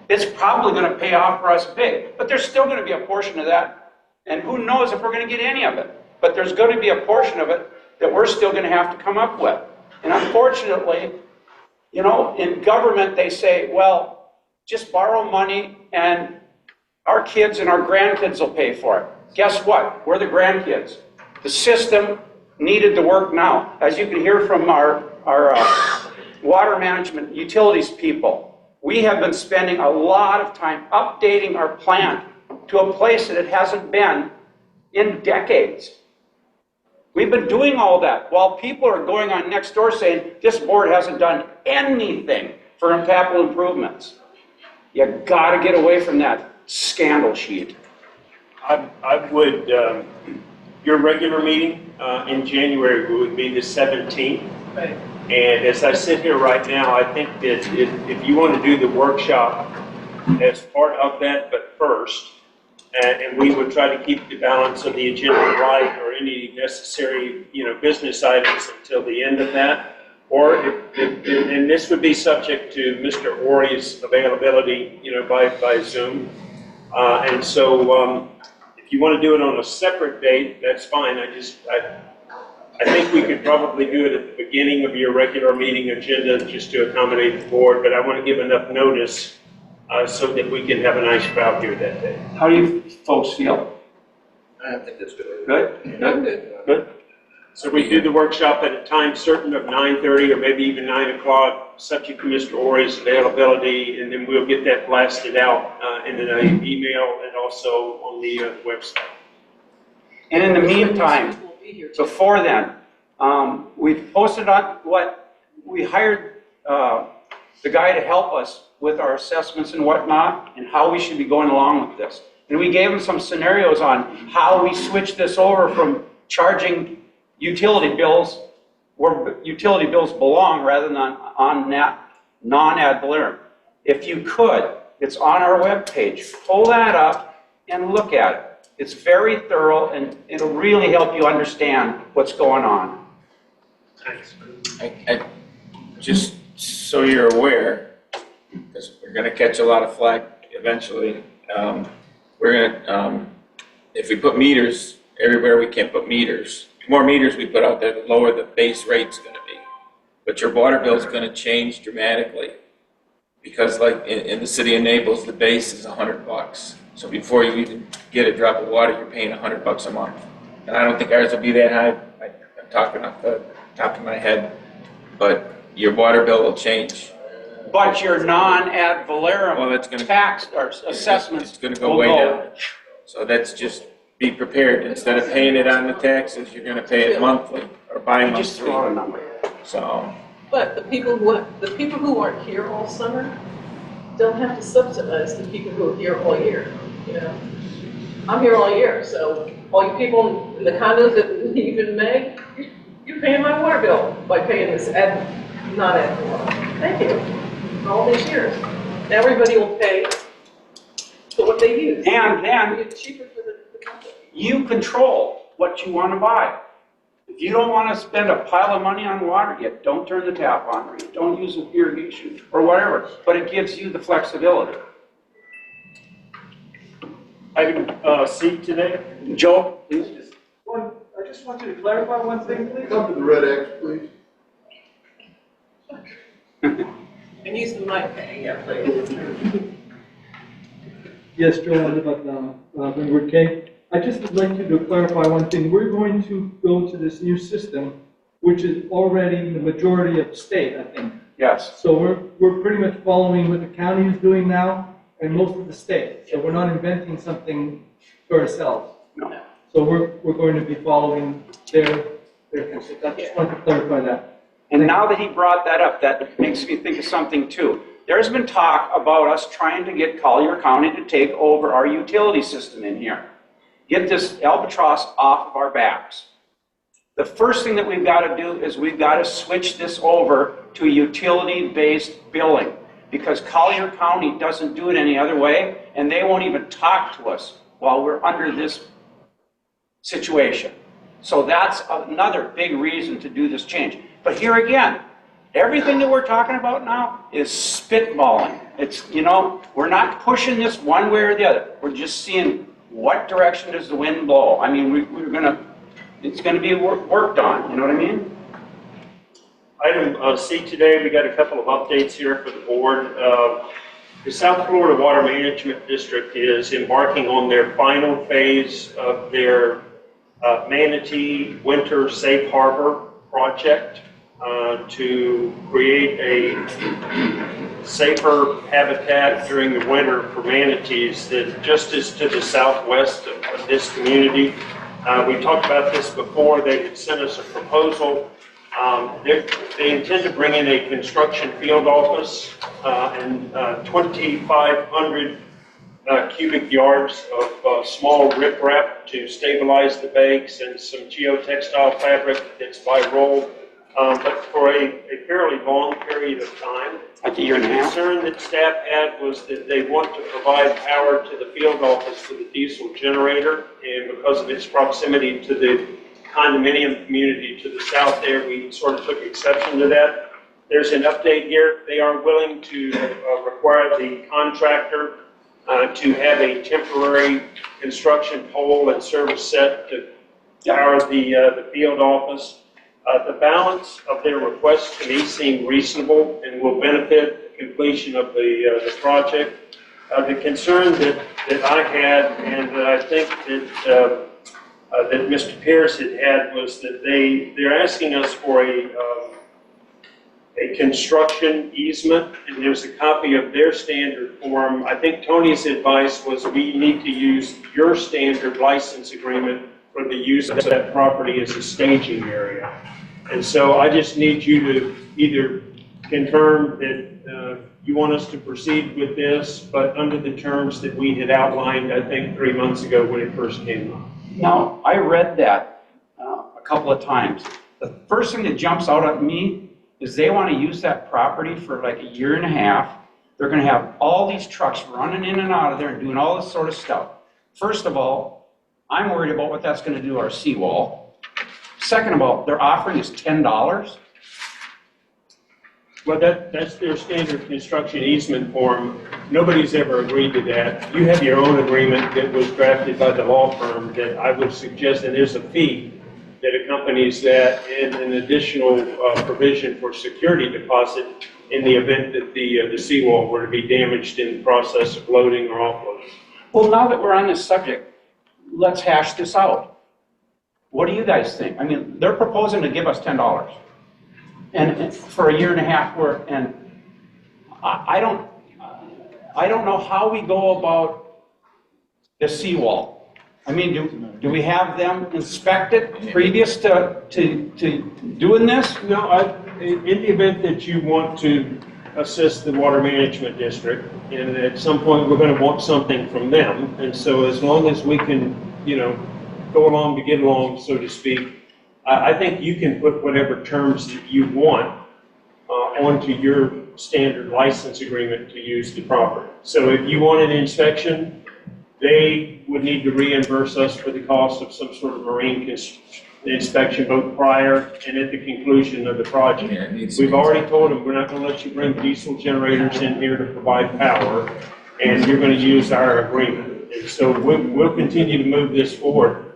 it's probably going to pay off for us big, but there's still going to be a portion of that, and who knows if we're going to get any of it. But there's going to be a portion of it that we're still going to have to come up with. And unfortunately, you know, in government, they say, well, just borrow money and our kids and our grandkids will pay for it. Guess what? We're the grandkids. The system needed to work now. As you can hear from our water management utilities people, we have been spending a lot of time updating our plant to a place that it hasn't been in decades. We've been doing all that while people are going on next door saying, this board hasn't done anything for capital improvements. You gotta get away from that scandal sheet. I would, your regular meeting in January would be the 17th. Right. And as I sit here right now, I think that if you want to do the workshop as part of that, but first, and we would try to keep the balance of the agenda right, or any necessary, business items until the end of that. Or and this would be subject to Mr. Ori's availability, by Zoom. And so if you want to do it on a separate date, that's fine. I think we could probably do it at the beginning of your regular meeting agenda just to accommodate the board, but I want to give enough notice so that we can have a nice crowd here that day. How do you folks feel? I think that's good. Good? I'm good. Good? So we do the workshop at a time certain of 9:30 or maybe even 9 o'clock, subject to Mr. Ori's availability, and then we'll get that blasted out in an email and also on the website. And in the meantime, before then, we've posted on we hired the guy to help us with our assessments and whatnot, and how we should be going along with this. And we gave him some scenarios on how we switch this over from charging utility bills where utility bills belong rather than on non-ad valorem. If you could, it's on our webpage. Pull that up and look at it. It's very thorough, and it'll really help you understand what's going on. Thanks. I just so you're aware, because we're going to catch a lot of flack eventually. We're going to, if we put meters everywhere we can put meters, the more meters we put out there, the lower the base rate's going to be. But your water bill is going to change dramatically, because like in the city of Naples, the base is $100. So before you even get a drop of water, you're paying $100 a month. And I don't think ours will be that high. I'm talking off the top of my head, but your water bill will change. But your non-ad valorem tax or assessments It's going to go way down. So that's just be prepared. Instead of paying it on the taxes, you're going to pay it monthly or bi-monthly. Just throw out a number. So. But the people who aren't here all summer don't have to subsidize the people who are here all year. I'm here all year, so all you people in the condos that leave in May, paying my water bill by paying this not ad valorem. Thank you, for all these years. Everybody will pay for what they use. And then It's cheaper for the company. you control what you want to buy. If you don't want to spend a pile of money on water, you don't turn the tap on, or you don't use irrigation, or whatever, but it gives you the flexibility. Item C today. Joe, please. I just want you to clarify one thing, please. Come to the red X, please. And use the mic, yeah, please. Yes, Joe, I live at Windward K. I just would like you to clarify one thing. We're going to go to this new system, which is already the majority of the state, I think. Yes. So we're pretty much following what the county is doing now and most of the state. So we're not inventing something for ourselves. No. So we're going to be following their concept. I just wanted to clarify that. And now that he brought that up, that makes me think of something too. There's been talk about us trying to get Collier County to take over our utility system in here. Get this albatross off of our backs. The first thing that we've got to do is we've got to switch this over to utility-based billing, because Collier County doesn't do it any other way, and they won't even talk to us while we're under this situation. So that's another big reason to do this change. But here again, everything that we're talking about now is spitballing. It's, you know, we're not pushing this one way or the other. We're just seeing what direction does the wind blow. I mean, it's gonna be worked on, you know what I mean? Item C today, we got a couple of updates here for the board. The South Florida Water Management District is embarking on their final phase of their Manatee Winter Safe Harbor project to create a safer habitat during the winter for manatees that just is to the southwest of this community. We talked about this before. They had sent us a proposal. They intend to bring in a construction field office and 2,500 cubic yards of small riprap to stabilize the banks and some geotextile fabric that's by roll, but for a fairly long period of time. Like a year and a half? The concern that staff had was that they want to provide power to the field office with a diesel generator, and because of its proximity to the condominium community to the south there, we sort of took exception to that. There's an update here. They are willing to require the contractor to have a temporary construction pole and service set to power the field office. The balance of their requests to me seem reasonable and will benefit the completion of the project. The concern that I had, and that I think that Mr. Pierce had was that they're asking us for a construction easement, and there's a copy of their standard form. I think Tony's advice was we need to use your standard license agreement for the use of that property as a staging area. And so I just need you to either confirm that you want us to proceed with this, but under the terms that we had outlined, I think 3 months ago when it first came up. Now, I read that a couple of times. The first thing that jumps out at me is they want to use that property for like a year and a half. They're going to have all these trucks running in and out of there and doing all this sort of stuff. First of all, I'm worried about what that's going to do to our seawall. Second of all, they're offering us $10. Well, that's their standard construction easement form. Nobody's ever agreed to that. You have your own agreement that was drafted by the law firm that I would suggest, and there's a fee that accompanies that and an additional provision for security deposit in the event that the seawall were to be damaged in the process of loading or offloading. Well, now that we're on this subject, let's hash this out. What do you guys think? I mean, they're proposing to give us $10 and for a year and a half work, and I don't know how we go about the seawall. I mean, do we have them inspect it previous to doing this? No, in the event that you want to assist the water management district, and at some point we're going to want something from them, and so as long as we can, you know, go along to get along, so to speak, I think you can put whatever terms that you want onto your standard license agreement to use the property. So if you want an inspection, they would need to reimburse us for the cost of some sort of marine inspection both prior and at the conclusion of the project. We've already told them, we're not gonna let you bring diesel generators in here to provide power, and you're gonna use our agreement. And so we'll continue to move this forward,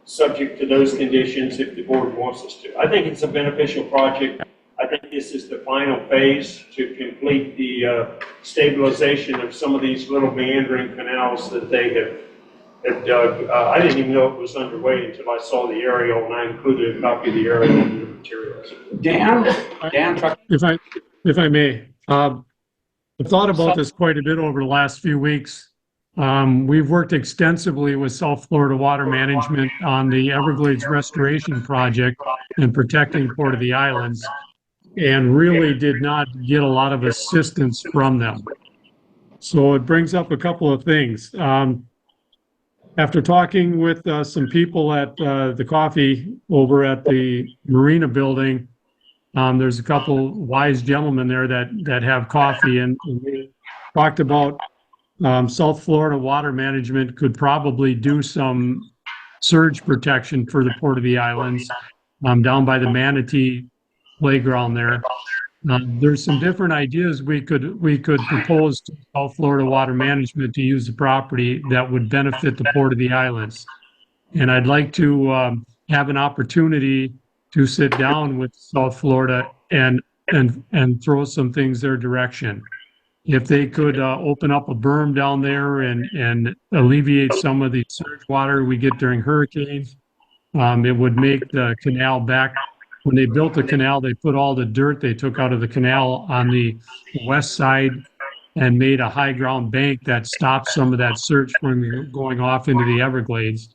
subject to those conditions if the board wants us to. I think it's a beneficial project. I think this is the final phase to complete the stabilization of some of these little meandering canals that they have dug. I didn't even know it was underway until I saw the aerial, and I included a copy of the aerial in the materials. Dan, If I may, I've thought about this quite a bit over the last few weeks. We've worked extensively with South Florida Water Management on the Everglades Restoration Project and protecting Port of the Islands, and really did not get a lot of assistance from them. So it brings up a couple of things. After talking with some people at the coffee over at the Marina building, there's a couple wise gentlemen there that have coffee, and we talked about South Florida Water Management could probably do some surge protection for the Port of the Islands down by the Manatee playground there. There's some different ideas we could propose to South Florida Water Management to use the property that would benefit the Port of the Islands. And I'd like to have an opportunity to sit down with South Florida and throw some things their direction. If they could open up a berm down there and alleviate some of the surge water we get during hurricanes, it would make the canal back. When they built the canal, they put all the dirt they took out of the canal on the west side and made a high ground bank that stopped some of that surge from going off into the Everglades.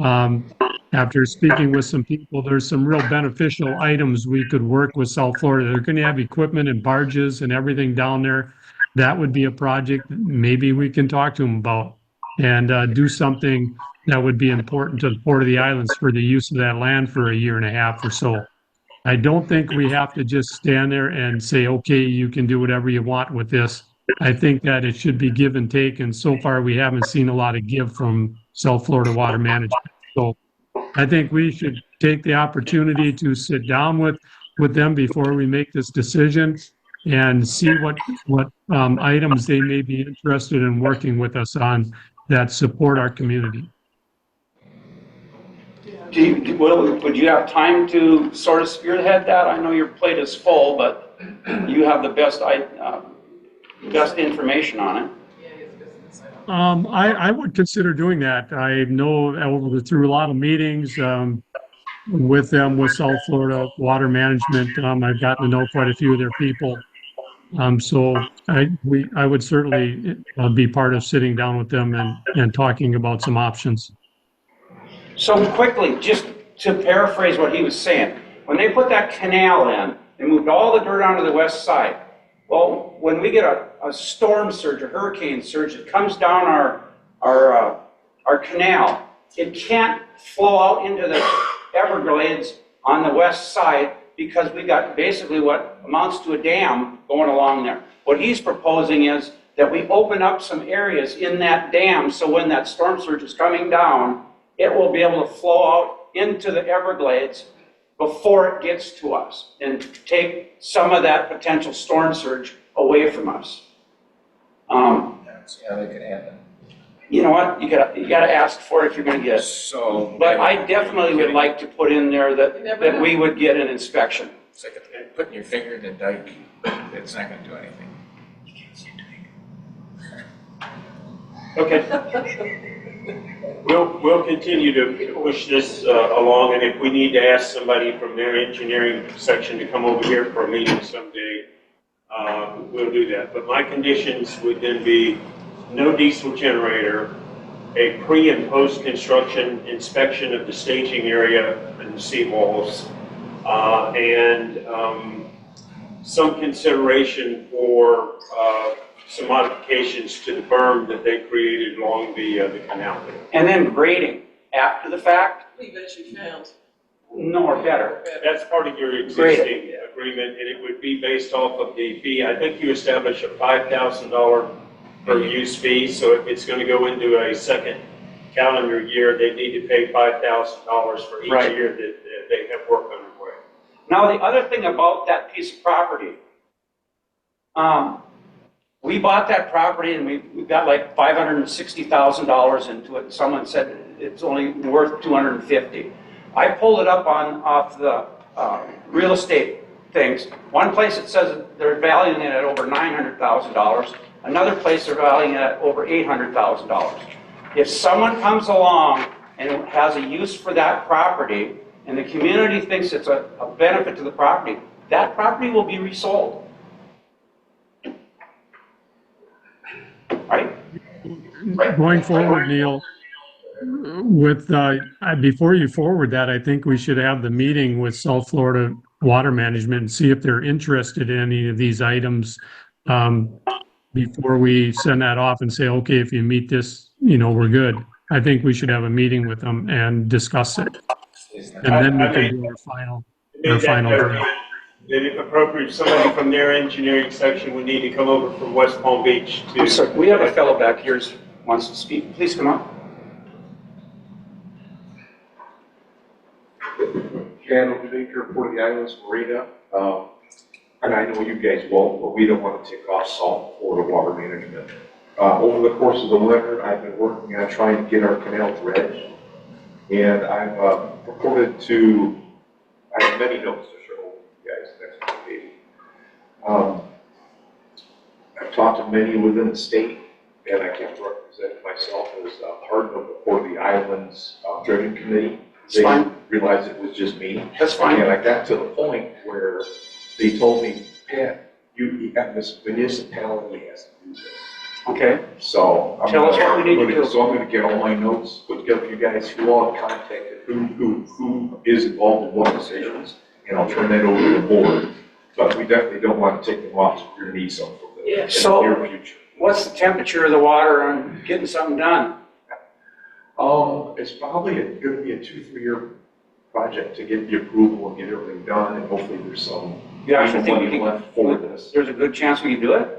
After speaking with some people, there's some real beneficial items we could work with South Florida. They're going to have equipment and barges and everything down there. That would be a project that maybe we can talk to them about and do something that would be important to the Port of the Islands for the use of that land for a year and a half or so. I don't think we have to just stand there and say, okay, you can do whatever you want with this. I think that it should be give and take, and so far we haven't seen a lot of give from South Florida Water Management. So I think we should take the opportunity to sit down with them before we make this decision and see what items they may be interested in working with us on that support our community. Would you have time to sort of spearhead that? I know your plate is full, but you have the best information on it. I would consider doing that. I know through a lot of meetings with them, with South Florida Water Management, I've gotten to know quite a few of their people. So I would certainly be part of sitting down with them and talking about some options. So quickly, just to paraphrase what he was saying, when they put that canal in, they moved all the dirt onto the west side. Well, when we get a storm surge, a hurricane surge, it comes down our canal. It can't flow out into the Everglades on the west side because we got basically what amounts to a dam going along there. What he's proposing is that we open up some areas in that dam so when that storm surge is coming down, it will be able to flow out into the Everglades before it gets to us and take some of that potential storm surge away from us. Yeah, that could happen. You know what? You gotta ask for it if you're gonna get it. So, But I definitely would like to put in there that we would get an inspection. it's like putting your finger in the dike. It's not going to do anything. Okay. We'll continue to push this along, and if we need to ask somebody from their engineering section to come over here for a meeting someday, we'll do that. But my conditions would then be no diesel generator, a pre- and post-construction inspection of the staging area and the seawalls, and some consideration for some modifications to the berm that they created along the canal. And then grading after the fact. Leave as you found. No, or better. That's part of your Great. existing agreement, and it would be based off of the fee. I think you established a $5,000 per use fee, so if it's going to go into a second calendar year, they need to pay $5,000 for each Right. year that they have work underway. Now, the other thing about that piece of property, we bought that property and we got like $560,000 into it. Someone said it's only worth 250. I pulled it up off the real estate things. One place it says they're valuing it at over $900,000. Another place they're valuing it at over $800,000. If someone comes along and has a use for that property, and the community thinks it's a benefit to the property, that property will be resold. Right? Going forward, Neil, with, before you forward that, I think we should have the meeting with South Florida Water Management and see if they're interested in any of these items, before we send that off and say, okay, if you meet this, we're good. I think we should have a meeting with them and discuss it. And then we can do our final deal. Then if appropriate, somebody from their engineering section would need to come over from West Palm Beach to. I'm sorry, we have a fellow back here who wants to speak. Please come up. Channel Director for the Islands Marina. And I know you guys won't, but we don't want to take off South Florida Water Management. Over the course of the winter, I've been working on trying to get our canal dredged. And I've reported to, I have many notes to show you guys next meeting. I've talked to many within the state, and I can't represent myself as part of the Port of the Islands dredging committee. They realized it was just me. That's fine. And I got to the point where they told me, Pat, you got this municipality has to do this. Okay. So Tell us what we need to do. So I'm gonna get all my notes, put together for you guys, who all contacted, who is involved in what decisions, and I'll turn that over to the board. But we definitely don't want to take them off, so you're gonna need something for the near future. What's the temperature of the water on getting something done? It's probably gonna be a 2-3 year project to get the approval and get everything done, and hopefully there's some money left for this. There's a good chance we can do it?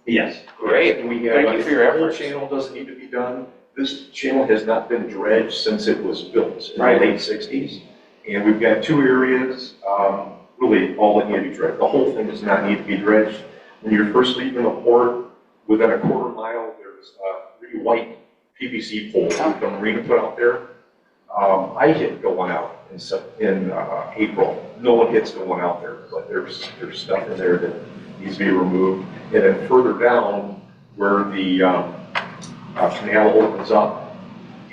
Yes. Great. And we have, Thank you for your the whole efforts. channel doesn't need to be done. This channel has not been dredged since it was built in the Right. late 60s. And we've got 2 areas, really all that need to be dredged. The whole thing does not need to be dredged. When you're first leaving the port, within a quarter mile, there's 3 white PVC poles that the marina put out there. I hit going out in April. No one hits going out there, but there's stuff in there that needs to be removed. And then further down, where the canal opens up,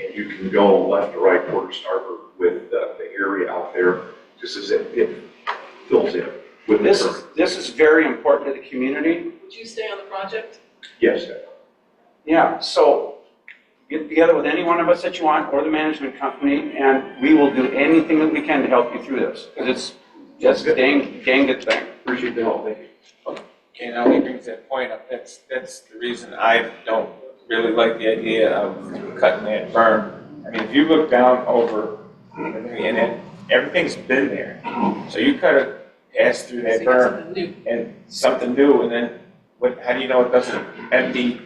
and you can go left or right, quarter starboard with the area out there, just as it fills in with the current. This is very important to the community. Would you stay on the project? Yes, Yeah, so get together with any one of us that you want, or the management company, and we will do anything that we can to help you through this, because it's a dang good thing. Appreciate the help, thank you. Okay, now he brings that point up. That's the reason I don't really like the idea of cutting that berm. I mean, if you look down over, and everything's been there. So you cut it, pass through that berm, and something new, and then how do you know it doesn't empty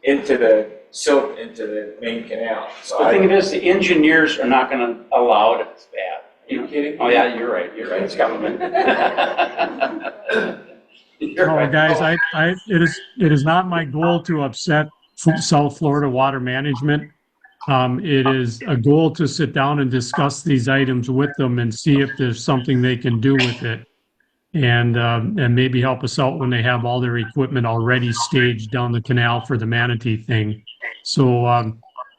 into the silt into the main canal? So The thing is, the engineers are not gonna allow it if it's bad. Are you kidding? Oh, yeah, you're right, it's government. No, guys, it is not my goal to upset South Florida Water Management. It is a goal to sit down and discuss these items with them and see if there's something they can do with it. And maybe help us out when they have all their equipment already staged down the canal for the manatee thing. So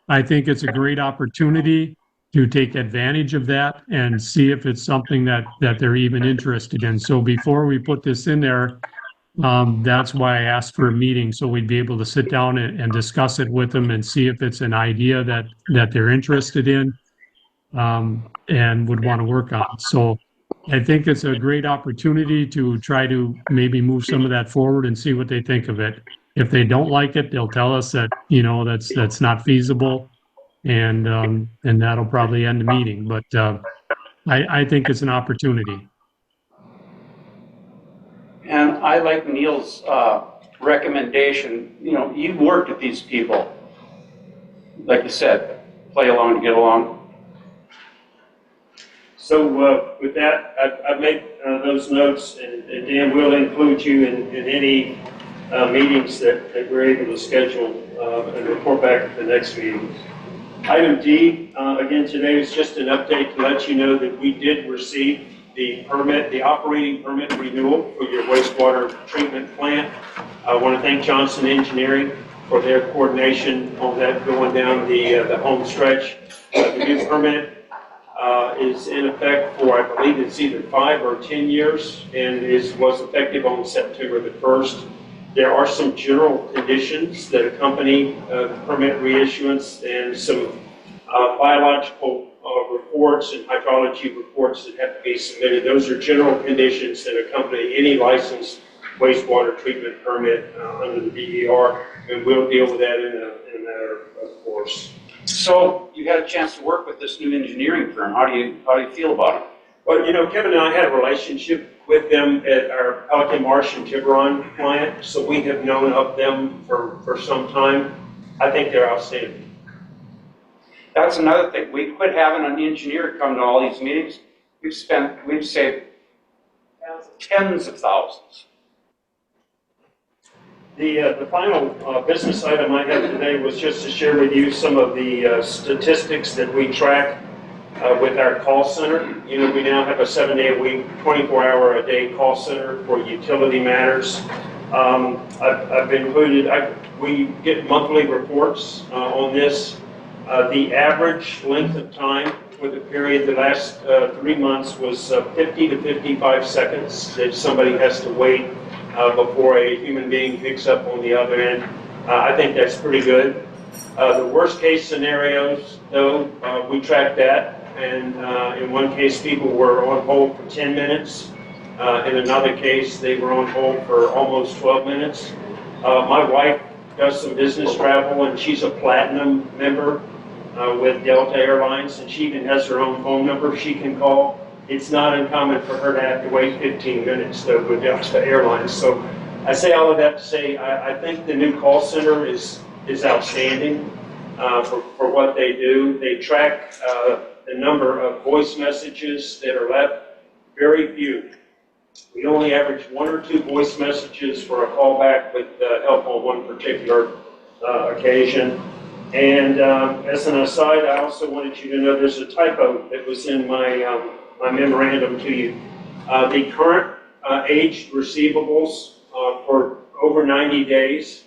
I think it's a great opportunity to take advantage of that and see if it's something that they're even interested in. So before we put this in there, that's why I asked for a meeting, so we'd be able to sit down and discuss it with them and see if it's an idea that they're interested in, and would want to work on. So I think it's a great opportunity to try to maybe move some of that forward and see what they think of it. If they don't like it, they'll tell us that, that's not feasible, and that'll probably end the meeting. But I think it's an opportunity. And I like Neil's recommendation. You know, you worked with these people. Like you said, play along to get along. So with that, I've made those notes, and Dan will include you in any meetings that we're able to schedule and report back at the next meeting. Item D, again, today is just an update to let you know that we did receive the permit, the operating permit renewal for your wastewater treatment plant. I want to thank Johnson Engineering for their coordination on that going down the home stretch. The new permit is in effect for, I believe it's either 5 or 10 years, and was effective on September the 1st. There are some general conditions that accompany the permit reissuance and some biological reports and hydrology reports that have to be submitted. Those are general conditions that accompany any licensed wastewater treatment permit under the DER, and we'll deal with that in a matter of course. So you had a chance to work with this new engineering firm. How do you feel about it? Well, you know, Kevin and I had a relationship with them at our Pelican Marsh and Tiburon plant, so we have known of them for some time. I think they're outstanding. That's another thing. We quit having an engineer come to all these meetings. We've saved tens of thousands. The final business item I have today was just to share with you some of the statistics that we track with our call center. You know, we now have a 7-day-a-week, 24-hour-a-day call center for utility matters. I've included, we get monthly reports on this. The average length of time for the period, the last 3 months, was 50 to 55 seconds that somebody has to wait before a human being picks up on the other end. I think that's pretty good. The worst case scenarios, though, we track that, and in one case people were on hold for 10 minutes. In another case they were on hold for almost 12 minutes. My wife does some business travel, and she's a platinum member with Delta Airlines, and she even has her own phone number she can call. It's not uncommon for her to have to wait 15 minutes though with Delta Airlines. So I say all of that to say I think the new call center is outstanding for what they do. They track the number of voice messages that are left, very few. We only average 1 or 2 voice messages for a callback with help on one particular occasion. And as an aside, I also wanted you to know there's a typo that was in my my memorandum to you. The current aged receivables for over 90 days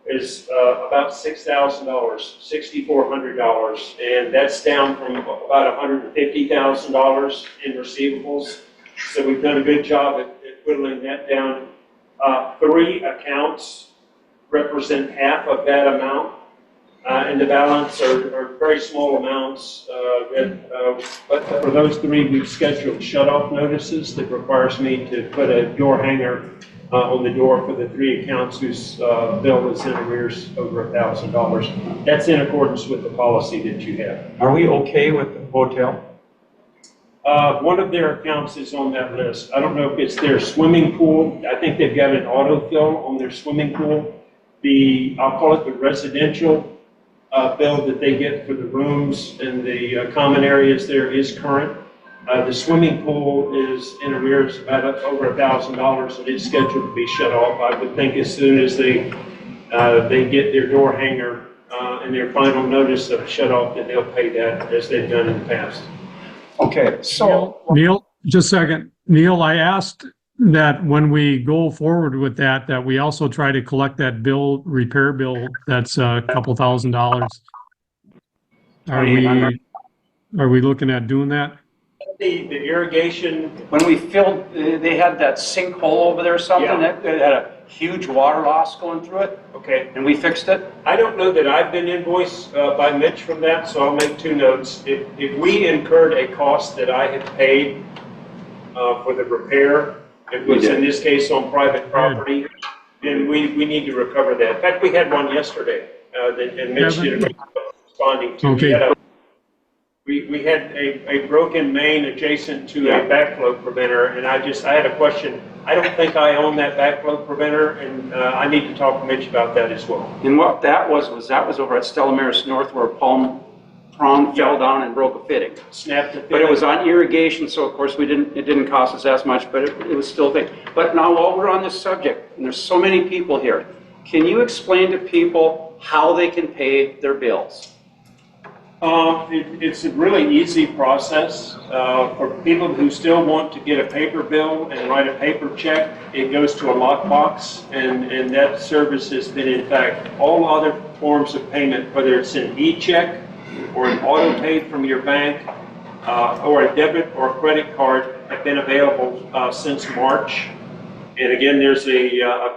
is about $6,000, $6,400, and that's down from about $150,000 in receivables. So we've done a good job at whittling that down. 3 accounts represent half of that amount. And the balance are very small amounts, but for those 3, we've scheduled shut-off notices that requires me to put a door hanger on the door for the 3 accounts whose bill is in arrears over $1,000. That's in accordance with the policy that you have. Are we okay with the hotel? One of their accounts is on that list. I don't know if it's their swimming pool. I think they've got an autofill on their swimming pool. I'll call it the residential bill that they get for the rooms and the common areas there is current. The swimming pool is in arrears about over $1,000, and it's scheduled to be shut off. I would think as soon as they get their door hanger and their final notice of shut off, that they'll pay that as they've done in the past. Okay, so Neil, just a second. Neil, I asked that when we go forward with that we also try to collect that repair bill that's a couple $1,000. Are we looking at doing that? The irrigation. When we filled, they had that sinkhole over there or something, that had a huge water loss going through it. Okay. And we fixed it? I don't know that I've been invoiced by Mitch from that, so I'll make 2 notes. If we incurred a cost that I had paid for the repair, it was in this case on private property, then we need to recover that. In fact, we had one yesterday that Mitch did a great job responding to. Okay. We had a broken main adjacent to a backflow preventer, and I had a question. I don't think I own that backflow preventer, and I need to talk to Mitch about that as well. And what that was over at Stella Maris North where Palm Prong fell down and broke a fitting. Snapped the fitting. But it was on irrigation, so of course it didn't cost us as much, but it was still big. But now while we're on this subject, and there's so many people here, can you explain to people how they can pay their bills? It's a really easy process. For people who still want to get a paper bill and write a paper check, it goes to a lockbox, and that service has been, in fact, all other forms of payment, whether it's an e-check or an auto pay from your bank, or a debit or a credit card, have been available since March. And again, there's a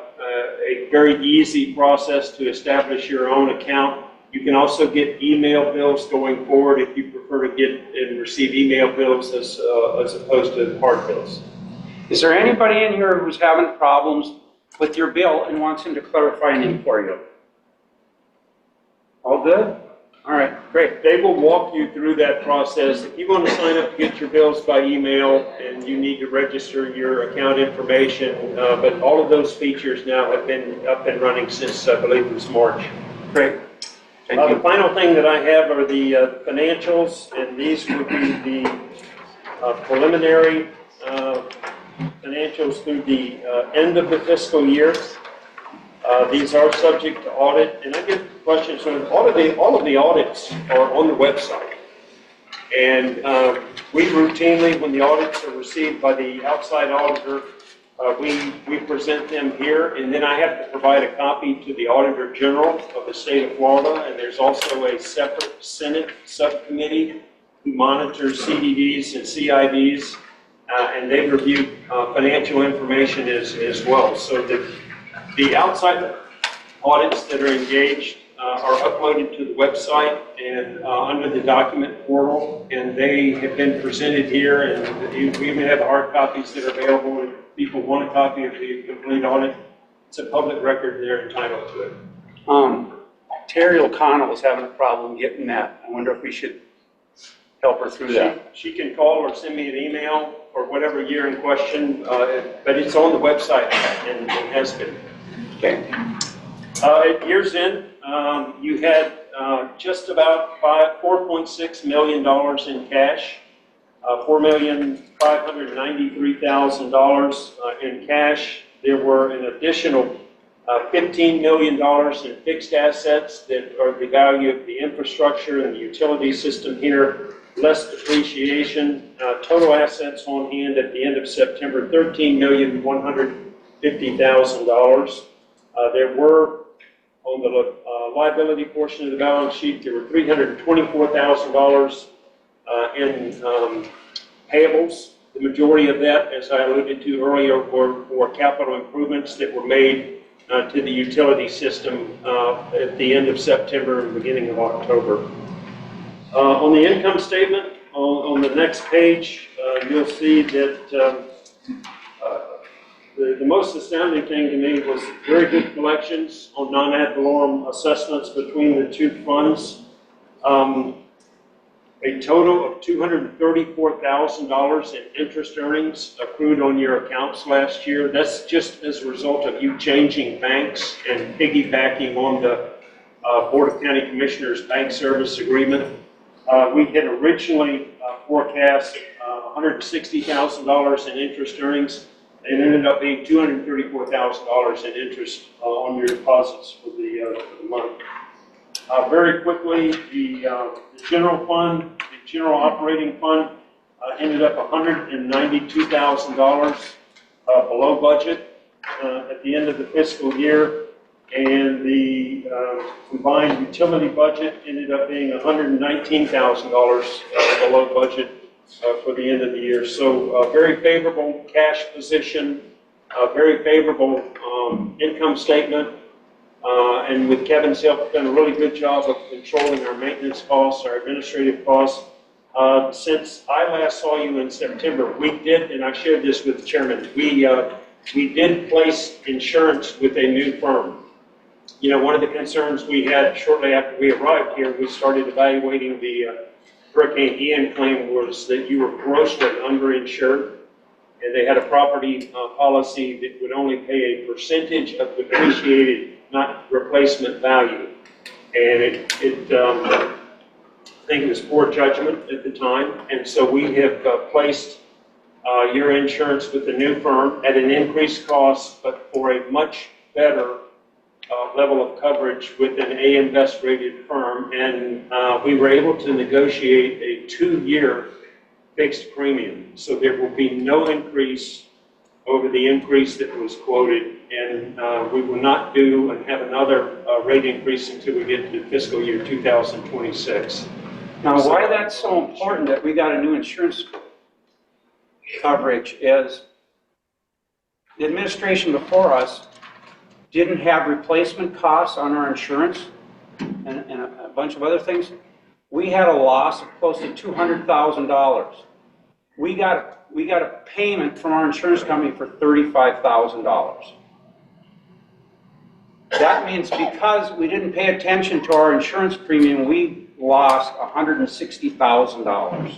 very easy process to establish your own account. You can also get email bills going forward if you prefer to get and receive email bills as opposed to hard bills. Is there anybody in here who's having problems with your bill and wants him to clarify anything for you? All good? All right, great. They will walk you through that process. If you want to sign up to get your bills by email, and you need to register your account information, but all of those features now have been up and running since, I believe it was March. Great. The final thing that I have are the financials, and these would be the preliminary financials through the end of the fiscal year. These are subject to audit, and I get questions on all of the audits are on the website. And we routinely, when the audits are received by the outside auditor, we present them here, and then I have to provide a copy to the Auditor General of the state of Florida, and there's also a separate Senate subcommittee who monitors CDDs and CIDs, and they review financial information as well. So the outside audits that are engaged are uploaded to the website and under the document portal, and they have been presented here, and we even have hard copies that are available. If people want a copy of the complete audit, it's a public record, they're entitled to it. Terry O'Connell is having a problem getting that. I wonder if we should help her through that. She can call or send me an email for whatever year in question, but it's on the website and has been. Okay. At year's end, you had just about $4.6 million in cash, $4,593,000 in cash. There were an additional $15 million in fixed assets that are the value of the infrastructure and the utility system here, less depreciation. Total assets on hand at the end of September, $13,150,000. There were, on the liability portion of the balance sheet, there were $324,000 in payables. The majority of that, as I alluded to earlier, were capital improvements that were made to the utility system at the end of September and beginning of October. On the income statement, on the next page, you'll see that the most astounding thing to me was very good collections on non-ad valorem assessments between the two funds. A total of $234,000 in interest earnings accrued on your accounts last year. That's just as a result of you changing banks and piggybacking on the Board of County Commissioners Bank Service Agreement. We had originally forecast $160,000 in interest earnings. It ended up being $234,000 in interest on your deposits for the month. Very quickly, the general fund, the general operating fund, ended up $192,000 below budget at the end of the fiscal year, and the combined utility budget ended up being $119,000 below budget for the end of the year. So very favorable cash position, very favorable income statement, and with Kevin's help, done a really good job of controlling our maintenance costs, our administrative costs. Since I last saw you in September, we did, and I shared this with the chairman, we did place insurance with a new firm. You know, one of the concerns we had shortly after we arrived here, we started evaluating the Hurricane Ian claim was that you were grossly underinsured, and they had a property policy that would only pay a percentage of depreciated, not replacement value. And I think it was poor judgment at the time, and so we have placed your insurance with the new firm at an increased cost, but for a much better level of coverage with an AM Best rated firm, and we were able to negotiate a 2-year fixed premium. So there will be no increase over the increase that was quoted, and we will not do and have another rate increase until we get to fiscal year 2026. Now, why that's so important that we got a new insurance coverage is the administration before us didn't have replacement costs on our insurance and a bunch of other things. We had a loss of close to $200,000. We got a payment from our insurance company for $35,000. That means because we didn't pay attention to our insurance premium, we lost $160,000.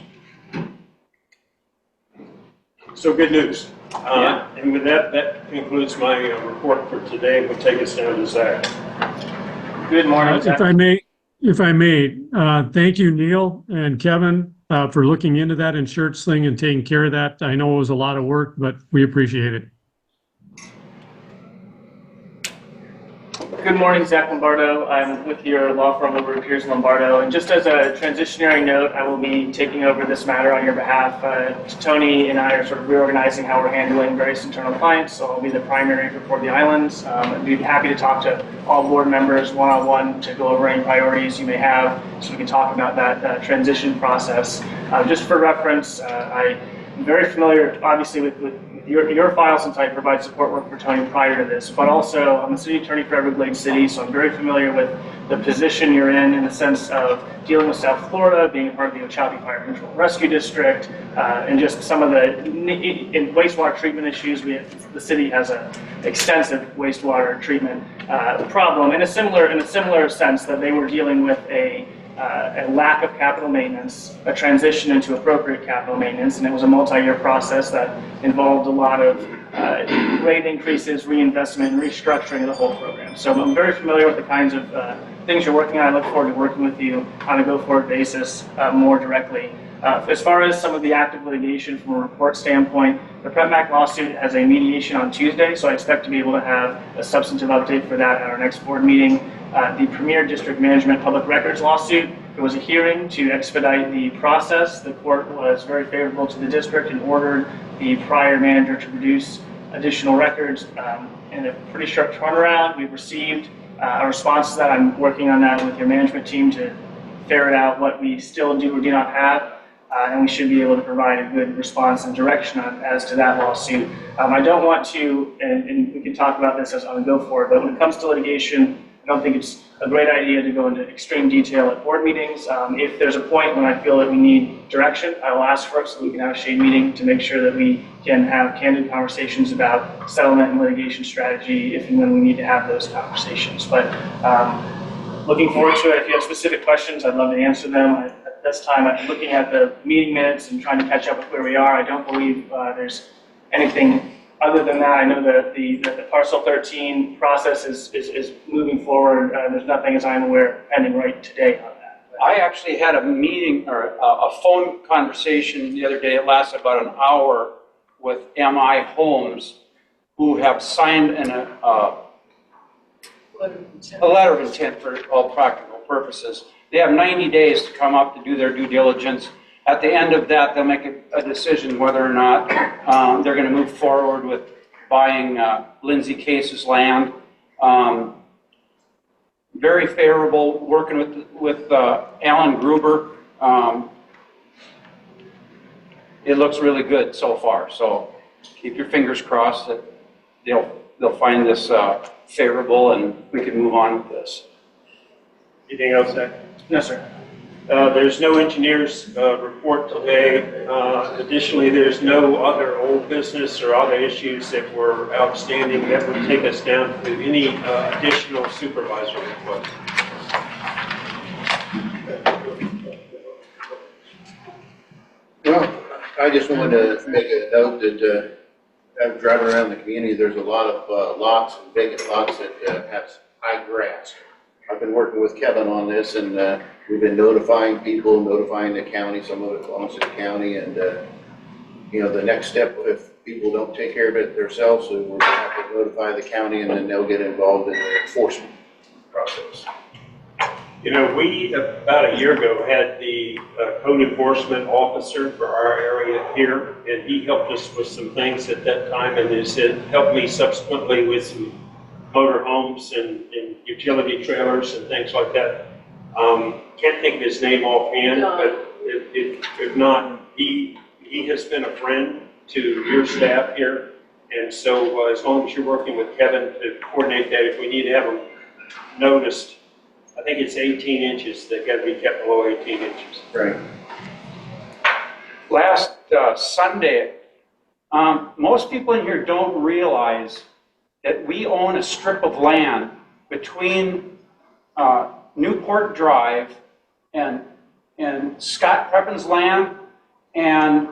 So good news. Yeah. And with that, that concludes my report for today. We'll take us down to Zach. Good morning, Zach. If I may, thank you, Neil and Kevin, for looking into that insurance thing and taking care of that. I know it was a lot of work, but we appreciate it. Good morning, Zach Lombardo. I'm with your law firm over at Piers Lombardo. And just as a transitionary note, I will be taking over this matter on your behalf. Tony and I are sort of reorganizing how we're handling various internal clients, so I'll be the primary for the islands. I'd be happy to talk to all board members one-on-one to go over any priorities you may have, so we can talk about that transition process. Just for reference, I'm very familiar, obviously, with your file, since I provide support work for Tony prior to this, but also I'm the city attorney for Everglades City, so I'm very familiar with the position you're in the sense of dealing with South Florida, being part of the Ochopee Fire Control Rescue District, and just some of the in wastewater treatment issues. The city has an extensive wastewater treatment problem in a similar sense that they were dealing with a lack of capital maintenance, a transition into appropriate capital maintenance, and it was a multi-year process that involved a lot of rate increases, reinvestment, and restructuring of the whole program. So I'm very familiar with the kinds of things you're working on. I look forward to working with you on a go-forward basis more directly. As far as some of the active litigation from a report standpoint, the PrepMac lawsuit has a mediation on Tuesday, so I expect to be able to have a substantive update for that at our next board meeting. The Premier District Management Public Records lawsuit, there was a hearing to expedite the process. The court was very favorable to the district and ordered the prior manager to produce additional records in a pretty short turnaround. We've received a response to that. I'm working on that with your management team to ferret out what we still do or do not have, and we should be able to provide a good response and direction as to that lawsuit. I don't want to, and we can talk about this as on a go forward, but when it comes to litigation, I don't think it's a great idea to go into extreme detail at board meetings. If there's a point when I feel that we need direction, I will ask for it so we can have a shade meeting to make sure that we can have candid conversations about settlement and litigation strategy if and when we need to have those conversations. But looking forward to it. If you have specific questions, I'd love to answer them. At this time, I'm looking at the meeting minutes and trying to catch up with where we are. I don't believe there's anything other than that. I know that the Parcel 13 process is moving forward. There's nothing, as I'm aware, pending right today on that. I actually had a meeting or a phone conversation the other day. It lasted about an hour with MI Homes, who have signed a letter of intent for all practical purposes. They have 90 days to come up to do their due diligence. At the end of that, they'll make a decision whether or not they're going to move forward with buying Lindsay Case's land. Very favorable working with Alan Gruber. It looks really good so far. So keep your fingers crossed that they'll find this favorable and we can move on with this. Anything else, Zach? No, sir. There's no engineer's report today. Additionally, there's no other old business or other issues that were outstanding that would take us down to any additional supervisor requests. I just wanted to make a note that, I'm driving around the community, there's a lot of, lots, vacant lots that, have high grass. I've been working with Kevin on this, and, we've been notifying people, notifying the county, some of it belongs to the county, and, you know, the next step, if people don't take care of it themselves, so we're gonna have to notify the county, and then they'll get involved in the enforcement process. You know, we, about a year ago, had the code enforcement officer for our area here, and he helped us with some things at that time, and has helped me subsequently with some motor homes and utility trailers and things like that. Can't think of his name offhand, but if not, he has been a friend to your staff here, and so as long as you're working with Kevin to coordinate that, if we need to have them noticed, I think it's 18 inches, they've got to be kept below 18 inches. Right. Last Sunday, most people in here don't realize that we own a strip of land between Newport Drive and Scott Preppen's land and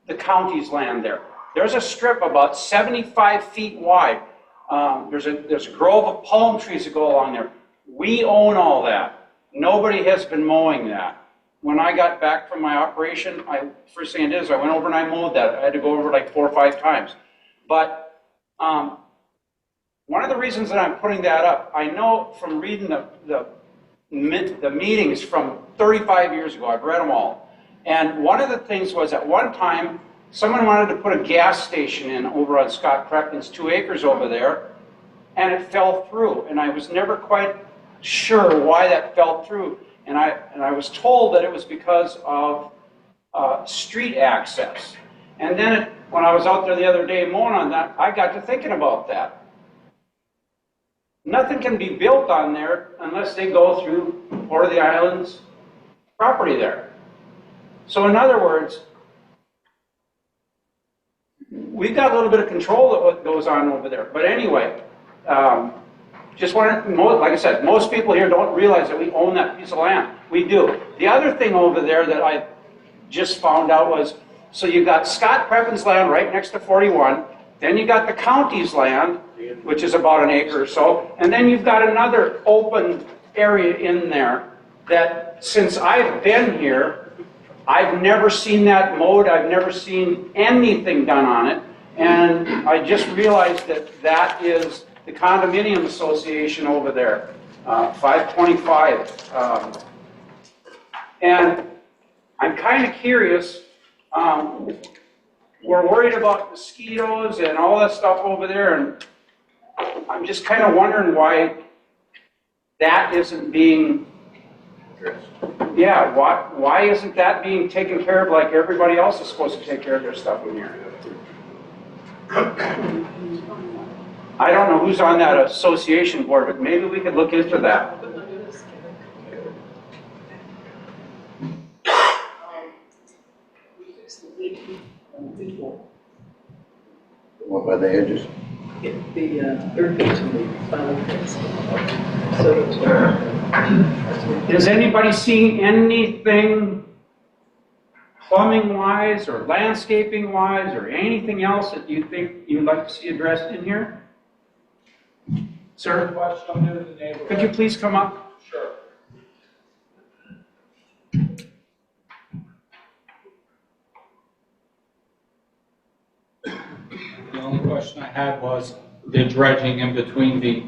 the county's land there. There's a strip about 75 feet wide. There's a grove of palm trees that go along there. We own all that. Nobody has been mowing that. When I got back from my operation, first thing I did is I went over and I mowed that. I had to go over like 4 or 5 times. But one of the reasons that I'm putting that up, I know from reading the meetings from 35 years ago, I've read them all. And one of the things was at one time, someone wanted to put a gas station in over on Scott Preppen's 2 acres over there, and it fell through. And I was never quite sure why that fell through. And I was told that it was because of street access. And then when I was out there the other day mowing on that, I got to thinking about that. Nothing can be built on there unless they go through Port of the Islands property there. So in other words, we've got a little bit of control of what goes on over there. But anyway, just want to, like I said, most people here don't realize that we own that piece of land. We do. The other thing over there that I just found out was, so you got Scott Preppen's land right next to 41, then you got the county's land, which is about 1 acre or so, and then you've got another open area in there that since I've been here, I've never seen that mowed, I've never seen anything done on it, and I just realized that that is the condominium association over there, 525. And I'm kind of curious, we're worried about mosquitoes and all that stuff over there, and I'm just kind of wondering why that isn't being, yeah, why isn't that being taken care of like everybody else is supposed to take care of their stuff in here? I don't know who's on that association board, but maybe we could look into that. What, by the edges? The irrigation leak finally fixed. So Is anybody seeing anything plumbing wise or landscaping wise or anything else that you think you'd like to see addressed in here? Sir? Could you please come up? Sure. The only question I had was the dredging in between the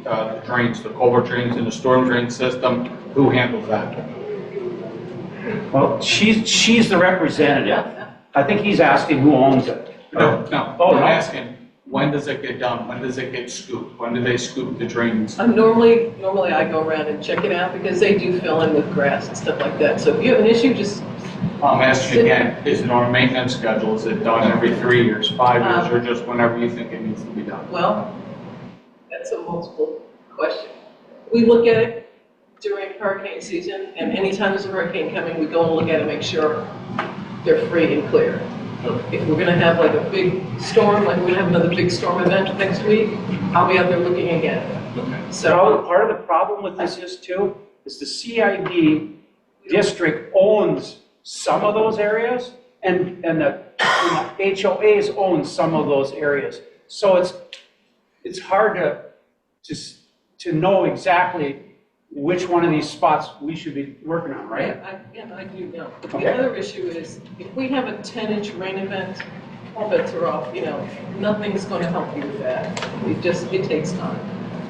drains, the culvert drains and the storm drain system. Who handles that? Well, she's the representative. I think he's asking who owns it. No, Oh, I'm no. asking, when does it get done? When does it get scooped? When do they scoop the drains? normally I go around and check it out because they do fill in with grass and stuff like that. So if you have an issue, just I'm asking again, is it on a maintenance schedule? Is it done every 3 years, 5 years, or just whenever you think it needs to be done? well, that's a multiple question. We look at it during hurricane season, and anytime there's a hurricane coming, we go and look at it, make sure they're free and clear. If we're gonna have like a big storm, like we're gonna have another big storm event next week, I'll be out there looking again. So Part of the problem with this is too, is the CID district owns some of those areas, and the HOAs own some of those areas. So it's hard to know exactly which one of these spots we should be working on, right? Yeah, I do know. But Okay. the other issue is, if we have a 10-inch rain event, all bets are off, nothing's going to help you with that. It takes time.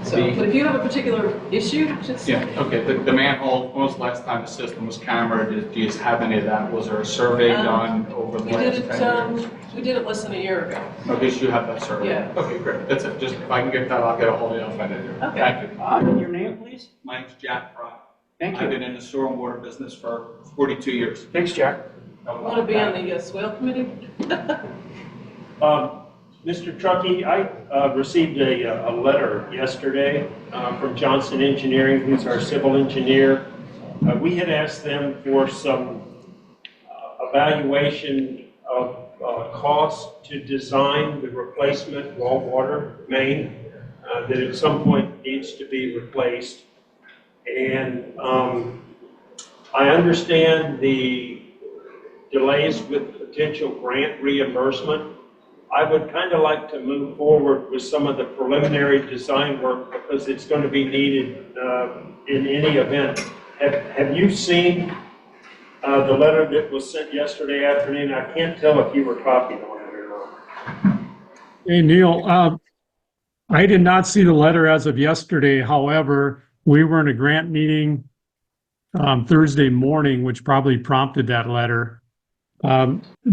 So, but if you have a particular issue, just. Yeah, okay, the manhole, when was the last time the system was cambered? Do you have any of that? Was there a survey done over the We last did 10 years? we did it less than a year ago. Okay, so you have that survey? Yeah. Okay, great, that's it, just if I can get that, I'll get a hold of you, I'll find it. Okay. Thank you. Your name, please? My name's Jack Fry. Thank I've you. been in the sewer and water business for 42 years. Thanks, Jack. Want to be on the swale committee? Mr. Truckee, I received a letter yesterday from Johnson Engineering, who's our civil engineer. We had asked them for some evaluation of cost to design the replacement raw water main that at some point needs to be replaced. And I understand the delays with potential grant reimbursement. I would kind of like to move forward with some of the preliminary design work because it's going to be needed in any event. Have you seen the letter that was sent yesterday afternoon? I can't tell if you were copied on it or not. Hey, Neil, I did not see the letter as of yesterday. However, we were in a grant meeting Thursday morning, which probably prompted that letter.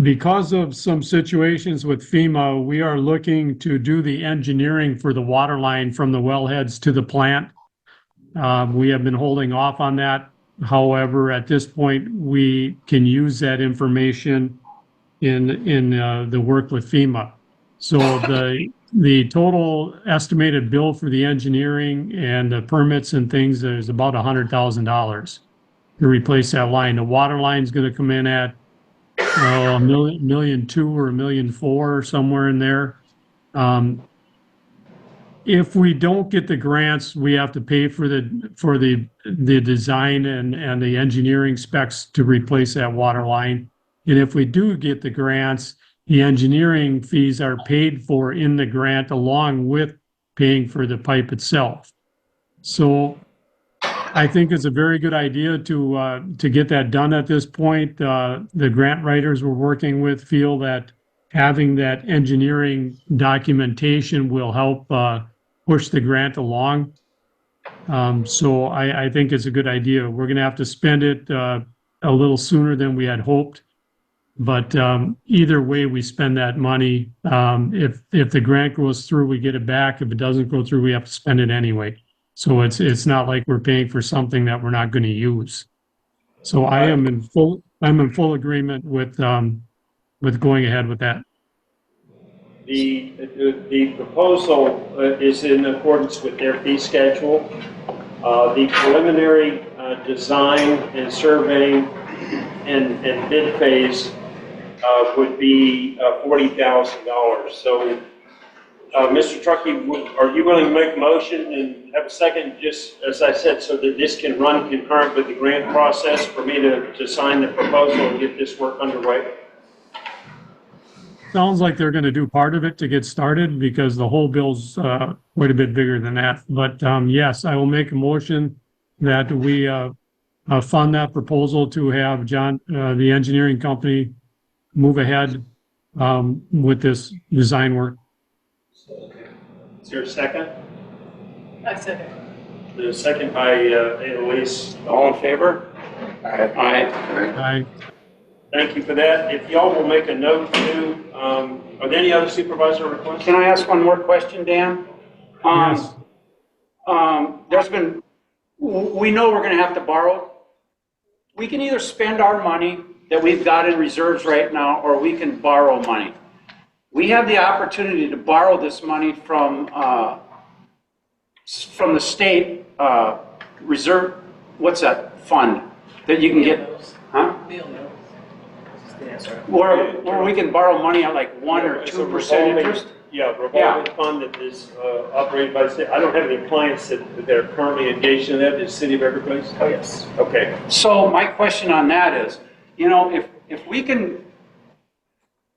Because of some situations with FEMA, we are looking to do the engineering for the water line from the wellheads to the plant. We have been holding off on that. However, at this point, we can use that information in the work with FEMA. So the total estimated bill for the engineering and the permits and things is about $100,000 to replace that line. The water line is going to come in at $1.2 million or $1.4 million, somewhere in there. If we don't get the grants, we have to pay for the design and the engineering specs to replace that water line. And if we do get the grants, the engineering fees are paid for in the grant along with paying for the pipe itself. So I think it's a very good idea to get that done at this point. The grant writers we're working with feel that having that engineering documentation will help push the grant along. So I think it's a good idea. We're going to have to spend it a little sooner than we had hoped. But either way, we spend that money. If the grant goes through, we get it back. If it doesn't go through, we have to spend it anyway. So it's not like we're paying for something that we're not going to use. So I'm in full agreement with going ahead with that. The proposal is in accordance with their fee schedule. The preliminary design and surveying and bid phase would be $40,000. So, Mr. Truckee, are you willing to make a motion and have a second, just as I said, so that this can run concurrent with the grant process for me to sign the proposal and get this work underway? Sounds like they're going to do part of it to get started because the whole bill's quite a bit bigger than that. But yes, I will make a motion that we fund that proposal to have John, the engineering company, move ahead with this design work. Is there a second? I second. There's a second by Annalise. All in favor? Aye. Aye. Thank you for that. If y'all will make a note too, are there any other supervisor requests? Can I ask one more question, Dan? Yes. We know we're going to have to borrow. We can either spend our money that we've got in reserves right now, or we can borrow money. We have the opportunity to borrow this money from the state reserve. What's that fund that you can get? Huh? Where we can borrow money at like 1 or 2% interest. Yeah, revolving fund that is operated by the state. I don't have any clients that are currently engaged in that. Is the city of Everglades? Oh, yes. Okay. So my question on that is, if we can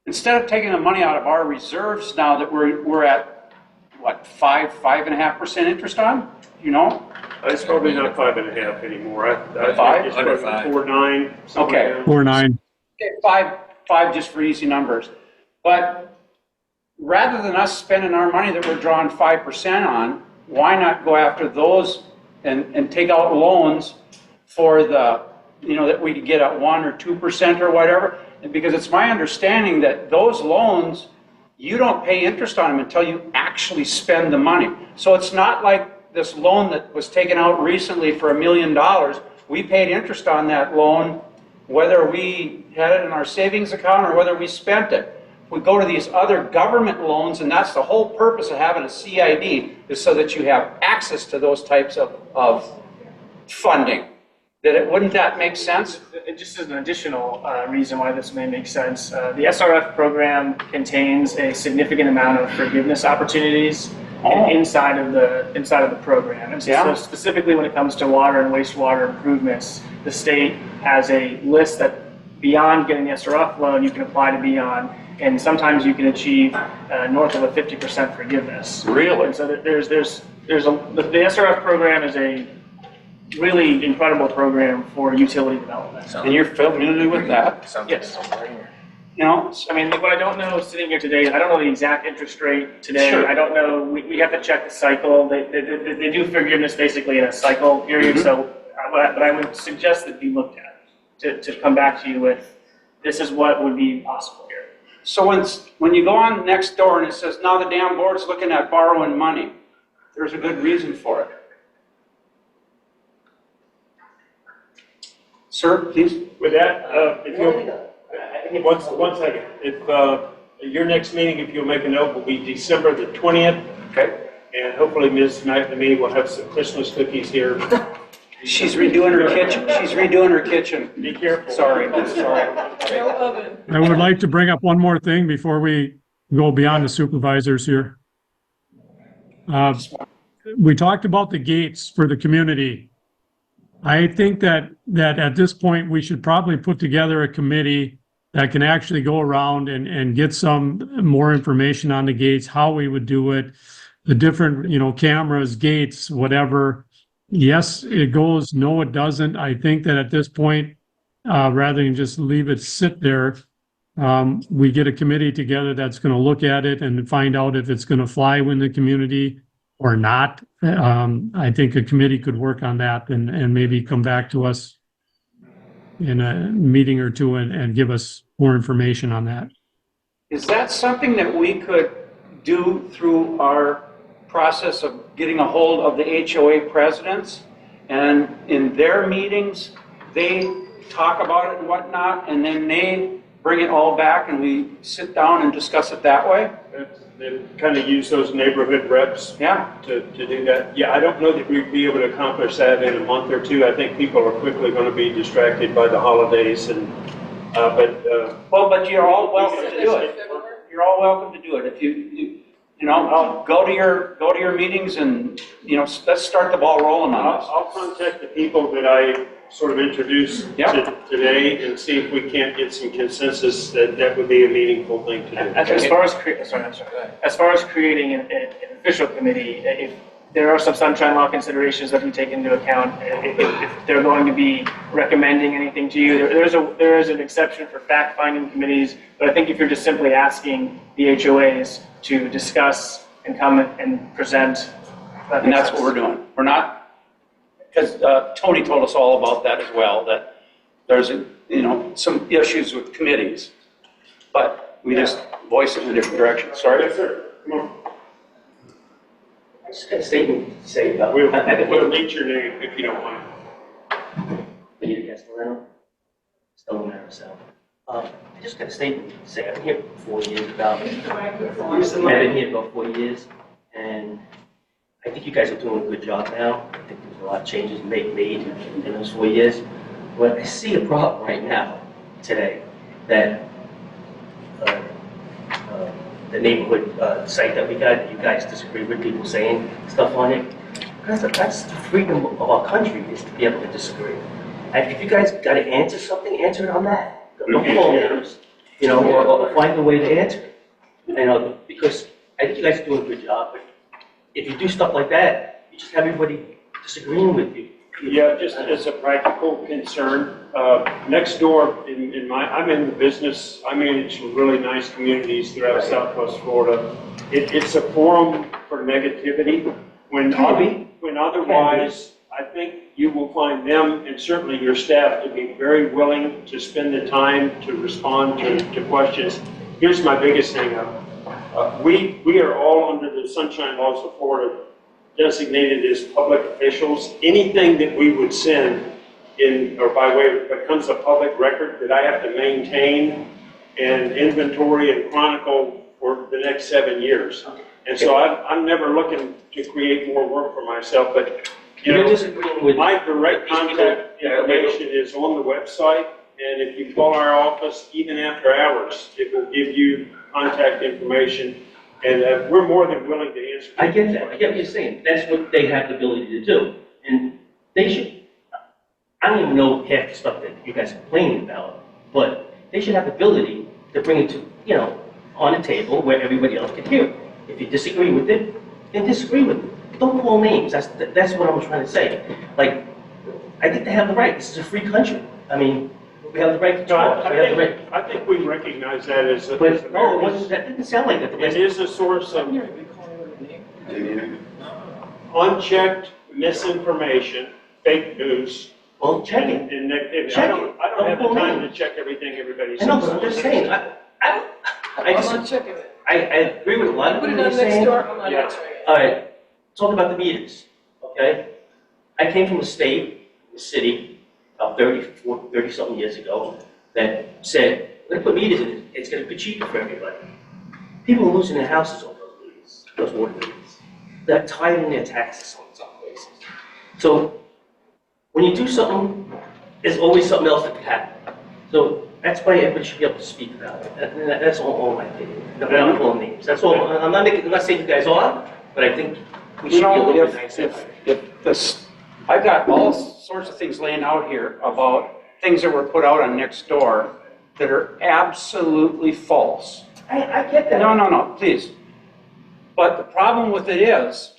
instead of taking the money out of our reserves now that we're at, what, 5.5% interest on, you know? It's probably not 5.5 anymore. I Five? think it's probably 4.9. somewhere Okay. down. 4.9. Okay, five just for easy numbers. But rather than us spending our money that we're drawing 5% on, why not go after those and take out loans for the, that we could get at 1 or 2% or whatever? And because it's my understanding that those loans, you don't pay interest on them until you actually spend the money. So it's not like this loan that was taken out recently for $1 million. We paid interest on that loan whether we had it in our savings account or whether we spent it. We go to these other government loans, and that's the whole purpose of having a CID, is so that you have access to those types of funding. Wouldn't that make sense? Just as an additional reason why this may make sense, the SRF program contains a significant amount of forgiveness opportunities inside of the program. And so specifically when it comes to water and wastewater improvements, the state has a list that beyond getting the SRF loan, you can apply to be on, and sometimes you can achieve north of a 50% forgiveness. Really? And so the SRF program is a really incredible program for utility development. And you're familiar with that? Yes. I mean, what I don't know sitting here today, I don't know the exact interest rate today. Sure. I don't know, we have to check the cycle. They do forgiveness basically in a cycle period, so, but I would suggest that be looked at to come back to you with, this is what would be possible here. So when you go on next door and it says, now the damn board's looking at borrowing money, there's a good reason for it. Sir, please. With that, if you'll, one second. If your next meeting, if you'll make a note, will be December the 20th. Okay. And hopefully Ms. McNamee will have some Christmas cookies here. She's redoing her kitchen. She's redoing her kitchen. Be careful. Sorry. No oven. I would like to bring up one more thing before we go beyond the supervisors here. We talked about the gates for the community. I think that at this point, we should probably put together a committee that can actually go around and get some more information on the gates, how we would do it, the different, cameras, gates, whatever. Yes, it goes. No, it doesn't. I think that at this point, rather than just leave it sit there, we get a committee together that's going to look at it and find out if it's going to fly in the community or not. I think a committee could work on that and maybe come back to us in a meeting or two and give us more information on that. Is that something that we could do through our process of getting a hold of the HOA presidents? And in their meetings, they talk about it and whatnot, and then they bring it all back and we sit down and discuss it that way? They kind of use those neighborhood reps to do that. Yeah, I don't know that we'd be able to accomplish that in a month or two. I think people are quickly going to be distracted by the holidays, and but you're all welcome to do it. You're all welcome to do it. If I'll go to your meetings and let's start the ball rolling on this. I'll contact the people that I sort of introduced today and see if we can't get some consensus that would be a meaningful thing to do. As far as creating an official committee, if there are some sunshine law considerations that we take into account, if they're going to be recommending anything to you, there is an exception for fact-finding committees, but I think if you're just simply asking the HOAs to discuss and come and present, And that's what we're doing. We're not, because Tony told us all about that as well, that there's some issues with committees, but we just voice it in a different direction. Sorry? Yes, sir. Come on. I just got a statement to say about. We'll need your name if you don't mind. Peter Castellano, Stone South. I just got a statement to say. I've been here for 4 years and I think you guys are doing a good job now. I think there's a lot of changes made in those 4 years. But I see a problem right now, today, that the neighborhood site that we got, you guys disagree with people saying stuff on it. That's the freedom of our country, is to be able to disagree. And if you guys got to answer something, answer it on that. No bullhitters. you know, or find a way to answer it. You know, because I think you guys are doing a good job, but if you do stuff like that, you just have everybody disagreeing with you. Yeah, just as a practical concern, next door I'm in the business, I manage some really nice communities throughout Southwest Florida. It's a forum for negativity when otherwise, I think you will find them and certainly your staff to be very willing to spend the time to respond to questions. Here's my biggest thing. We are all under the sunshine laws of Florida designated as public officials. Anything that we would send in or by way becomes a public record that I have to maintain and inventory and chronicle for the next 7 years. And so I'm never looking to create more work for myself, but you know, my direct contact information is on the website, and if you call our office, even after hours, it will give you contact information. And we're more than willing to answer. I get that. I get what you're saying. That's what they have the ability to do. And they should, I don't even know half the stuff that you guys are complaining about, but they should have the ability to bring it to, you know, on a table where everybody else can hear it. If you disagree with it, then disagree with it. Don't call names. That's what I'm trying to say. Like, I think they have the right. This is a free country. I mean, we have the right to talk. I think we recognize that as a. But no, that didn't sound like that. It is a source of unchecked misinformation, fake news. Well, check it. And Check I don't have the time to check everything everybody says. I know, but I'm just saying, I agree with a lot of Put what it you're on saying. next door, I'm not answering it. All right, talk about the meters, okay? I came from a state, a city, about 30-something years ago, that said, let's put meters in, it's gonna be cheaper for everybody. People are losing their houses over those meters, those water meters. They're tied in their taxes on some places. So, when you do something, there's always something else that could happen. So, that's why everybody should be able to speak about it. That's all my opinion. I'm not calling names. That's all. I'm not saying you guys are, but I think we should be a little bit nicer. I've got all sorts of things laying out here about things that were put out on Nextdoor that are absolutely false. I get that. No, please. But the problem with it is,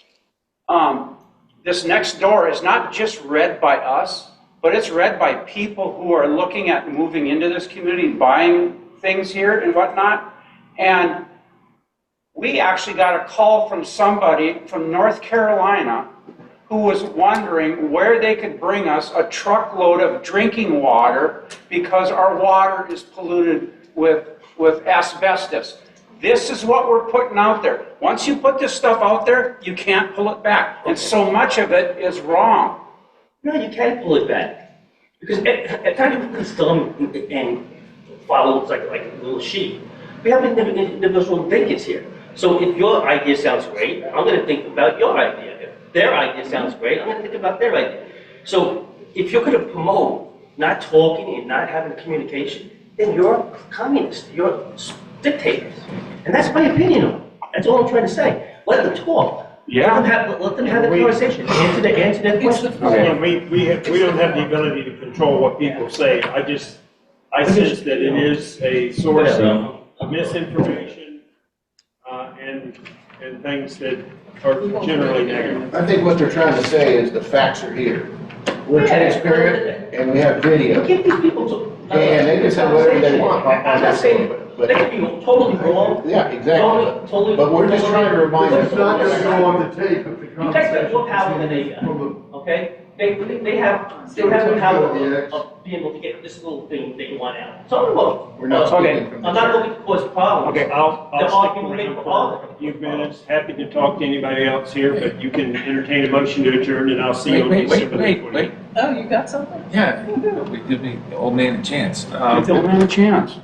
this Nextdoor is not just read by us, but it's read by people who are looking at moving into this community, buying things here and whatnot. And we actually got a call from somebody from North Carolina who was wondering where they could bring us a truckload of drinking water because our water is polluted with asbestos. This is what we're putting out there. Once you put this stuff out there, you can't pull it back. And so much of it is wrong. No, you can't pull it back. Because if everybody's dumb and follows like a little sheep, we have individual thinkers here. So if your idea sounds great, I'm going to think about your idea. If their idea sounds great, I'm going to think about their idea. So if you're going to promote not talking and not having communication, then you're a communist. You're dictators. And that's my opinion on it. That's all I'm trying to say. Let them talk. Yeah. Let them have the conversation. Answer their questions. Again, we don't have the ability to control what people say. I sense that it is a source of misinformation and things that are generally negative. I think what they're trying to say is the facts are here. We're transparent and we have video. Give these people to. And they can say whatever they want on I'm not that. saying, they could be totally wrong. Yeah, exactly. Totally. But we're just trying to remind them. It's not gonna go on the tape if the You guys conversation. got more power than they got, okay? They have the power of being able to get this little thing they want out. So I'm not. We're not Okay, speaking from the I'm not looking to cause problems. Okay, I'll The stick argument around will for a few minutes. Happy to talk to anybody else here, but you can entertain a motion to adjourn and I'll see you on December the 20th. Oh, you got something? Yeah, we give the old man a chance. Give the old man a chance.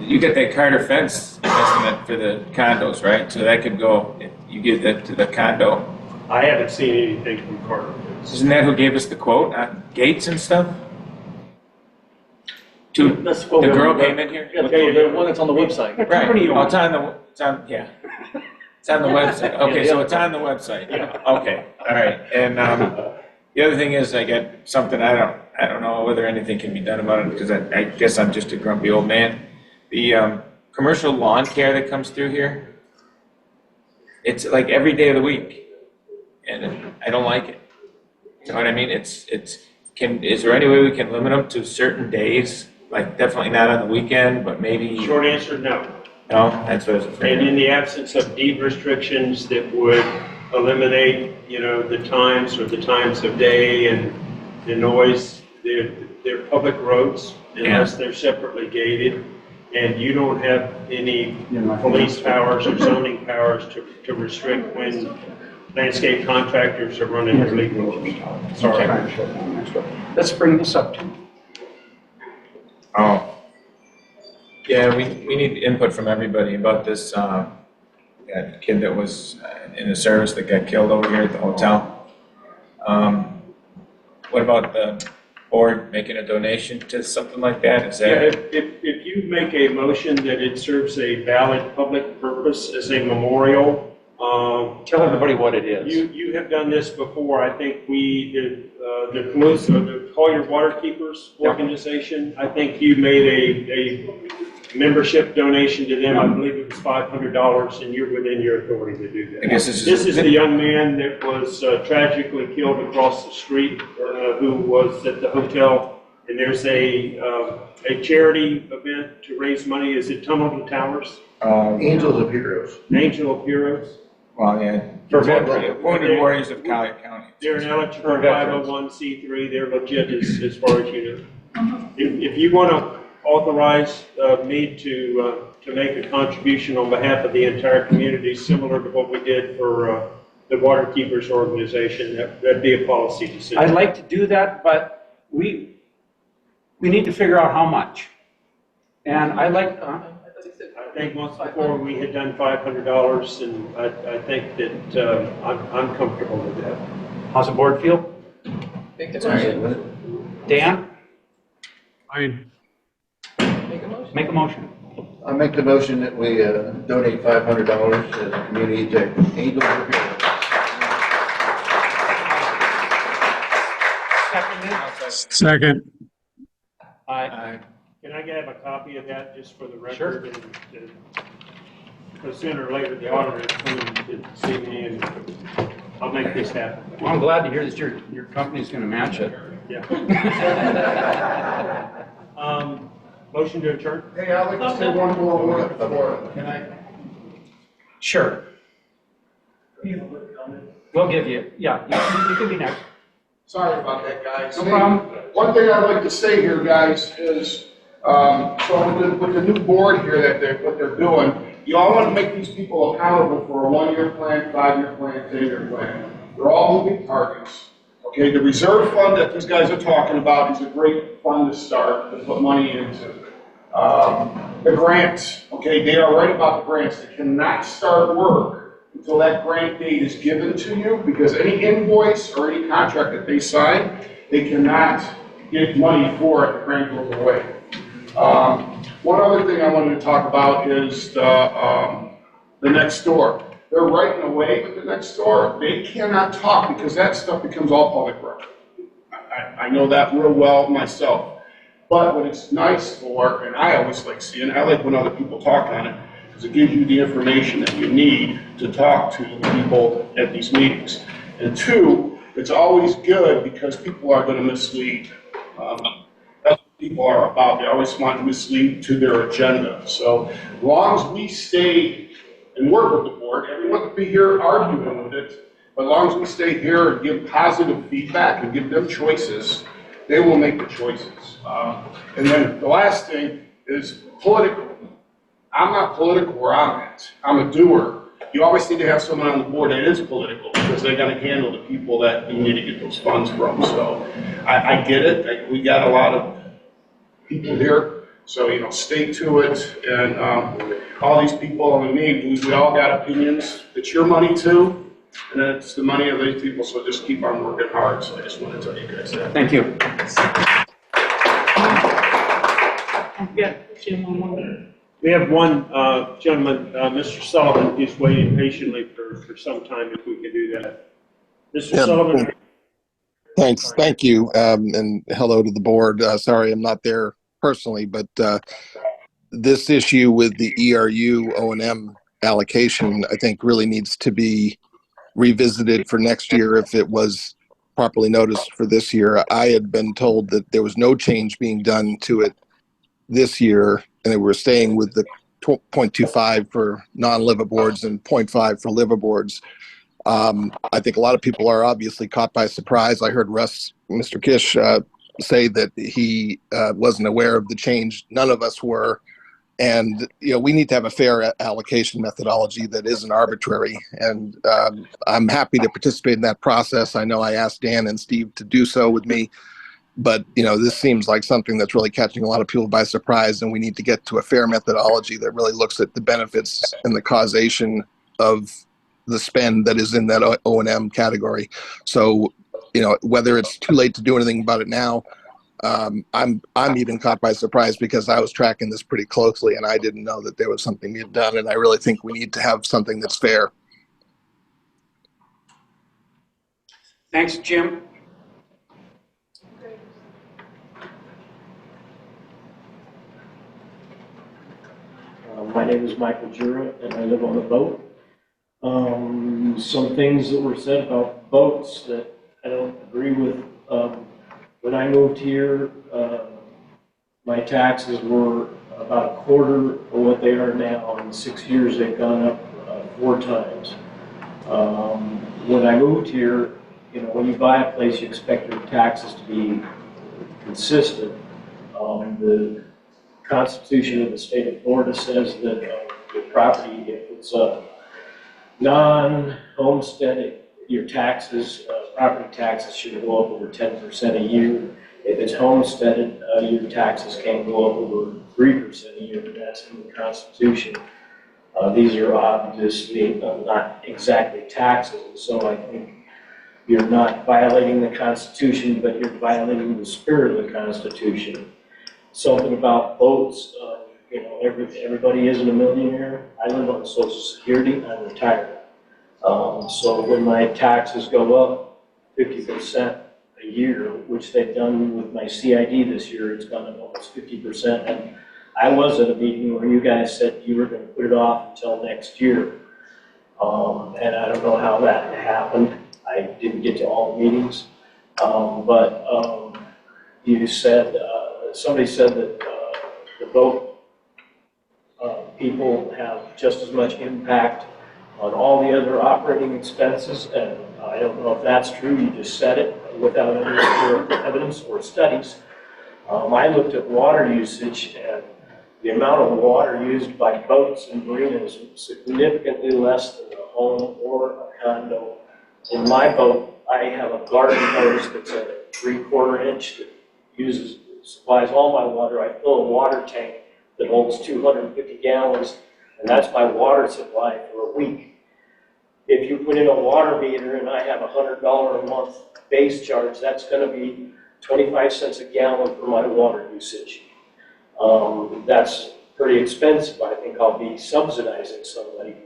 You get that Carter fence estimate for the condos, right? So that could go, you give that to the condo. I haven't seen anything from Carter. Isn't that who gave us the quote on gates and stuff? The girl came in here? The one that's on the website. Right, oh, it's on the website. Okay, so it's on the website. Okay, all right. And the other thing is, I get something, I don't know whether anything can be done about it, because I guess I'm just a grumpy old man. The commercial lawn care that comes through here, it's like every day of the week, and I don't like it. You know what I mean? Is there any way we can limit them to certain days? Like definitely not on the weekend, but maybe. Short answer, no. No, that's what I was afraid. And in the absence of deed restrictions that would eliminate, the times or the times of day and the noise, they're public roads unless they're separately gated. And you don't have any police powers or zoning powers to restrict when landscape contractors are running their legal. Sorry. Let's bring this up to. Oh. Yeah, we need input from everybody about this, that kid that was in the service that got killed over here at the hotel. What about the board making a donation to something like that? Is Yeah, that? if you make a motion that it serves a valid public purpose as a memorial. Tell everybody what it is. You have done this before. I think we did, the Collier Waterkeepers organization. I think you made a membership donation to them. I believe it was $500, and you're within your authority to do that. I guess this is the young man that was tragically killed across the street, who was at the hotel. And there's a charity event to raise money. Is it Tunnel to Towers? Angels of Heroes. Angel of Heroes. Well, yeah. For Wounded Warriors of Collier County. They're an eligible 501c3. They're legit as far as you know. If you want to authorize me to make a contribution on behalf of the entire community, similar to what we did for the Waterkeepers organization, that'd be a policy decision. I'd like to do that, but we need to figure out how much. And I like, I think once before we had done $500, and I think that I'm comfortable with that. how's the board feel? Make the motion. Dan, Fine. make a motion. I make the motion that we donate $500 as a community to Angels of Heroes. Second. Aye. Can I have a copy of that just for the record? Sure. Because sooner or later, the auditor is coming to see me, and I'll make this happen. Well, I'm glad to hear that your company's going to match it. Yeah. Motion to adjourn? Hey, I'd like to say one more word before. Can I? Sure. We'll give you, yeah, you can be next. Sorry about that, guys. No problem. One thing I'd like to say here, guys, is, so with the new board here what they're doing, you all want to make these people accountable for a 1-year plan, 5-year plan, 10-year plan. They're all moving targets. Okay, the reserve fund that these guys are talking about is a great fund to start, to put money into. The grants, okay, they are right about the grants. They cannot start work until that grant date is given to you, because any invoice or any contract that they sign, they cannot get money for it, the grant goes away. One other thing I wanted to talk about is the next door. They're writing away with the next door. They cannot talk because that stuff becomes all public record. I know that real well myself. But what it's nice for, and I always like seeing, I like when other people talk on it, because it gives you the information that you need to talk to the people at these meetings. And two, it's always good because people are going to mislead. That's what people are about. They always want to mislead to their agenda. So as long as we stay and work with the board, everyone can be here arguing with it, but as long as we stay here and give positive feedback and give them choices, they will make the choices. And then the last thing is political. I'm not political where I'm at. I'm a doer. You always need to have someone on the board that is political, because they're going to handle the people that you need to get those funds from. So I get it. We got a lot of people here. So, stay to it. And all these people and me, we all got opinions. It's your money too. And it's the money of these people, so just keep on working hard. So I just want to tell you guys that. Thank you. Yeah, Jim, we have one gentleman, Mr. Sullivan, who's waiting patiently for some time, if we could do that. Mr. Sullivan. Thanks. Thank you. And hello to the board. Sorry, I'm not there personally, but this issue with the ERU O&M allocation, I think really needs to be revisited for next year if it was properly noticed for this year. I had been told that there was no change being done to it this year, and they were staying with the 0.25 for non-liveaboards and 0.5 for liveaboards. I think a lot of people are obviously caught by surprise. I heard Mr. Kish, say that he wasn't aware of the change. None of us were. And, we need to have a fair allocation methodology that isn't arbitrary. And I'm happy to participate in that process. I know I asked Dan and Steve to do so with me. But, this seems like something that's really catching a lot of people by surprise. And we need to get to a fair methodology that really looks at the benefits and the causation of the spend that is in that O&M category. So, whether it's too late to do anything about it now, I'm even caught by surprise because I was tracking this pretty closely and I didn't know that there was something being done. And I really think we need to have something that's fair. Thanks, Jim. My name is Michael Jura, and I live on a boat. Some things that were said about boats that I don't agree with. When I moved here, my taxes were about a quarter of what they are now. In 6 years, they've gone up 4 times. When I moved here, when you buy a place, you expect your taxes to be consistent. The Constitution of the state of Florida says that your property, if it's a non-homestead, your taxes, property taxes should go up over 10% a year. If it's homesteaded, your taxes can't go up over 3% a year. That's in the Constitution. These are obviously not exactly taxes, so I think you're not violating the Constitution, but you're violating the spirit of the Constitution. Something about boats, everybody isn't a millionaire. I live on Social Security, I'm retired. So when my taxes go up 50% a year, which they've done with my CID this year, it's gone up almost 50%. And I was at a meeting where you guys said you were going to put it off until next year. And I don't know how that happened. I didn't get to all the meetings. But you said, somebody said that the boat people have just as much impact on all the other operating expenses, and I don't know if that's true. You just said it without any evidence or studies. I looked at water usage, and the amount of water used by boats and marinas is significantly less than a home or a condo. In my boat, I have a garden hose that's a 3/4 inch that supplies all my water. I fill a water tank that holds 250 gallons, and that's my water supply for a week. If you put in a water meter and I have a $100 a month base charge, that's going to be 25 cents a gallon for my water usage. That's pretty expensive. I think I'll be subsidizing somebody.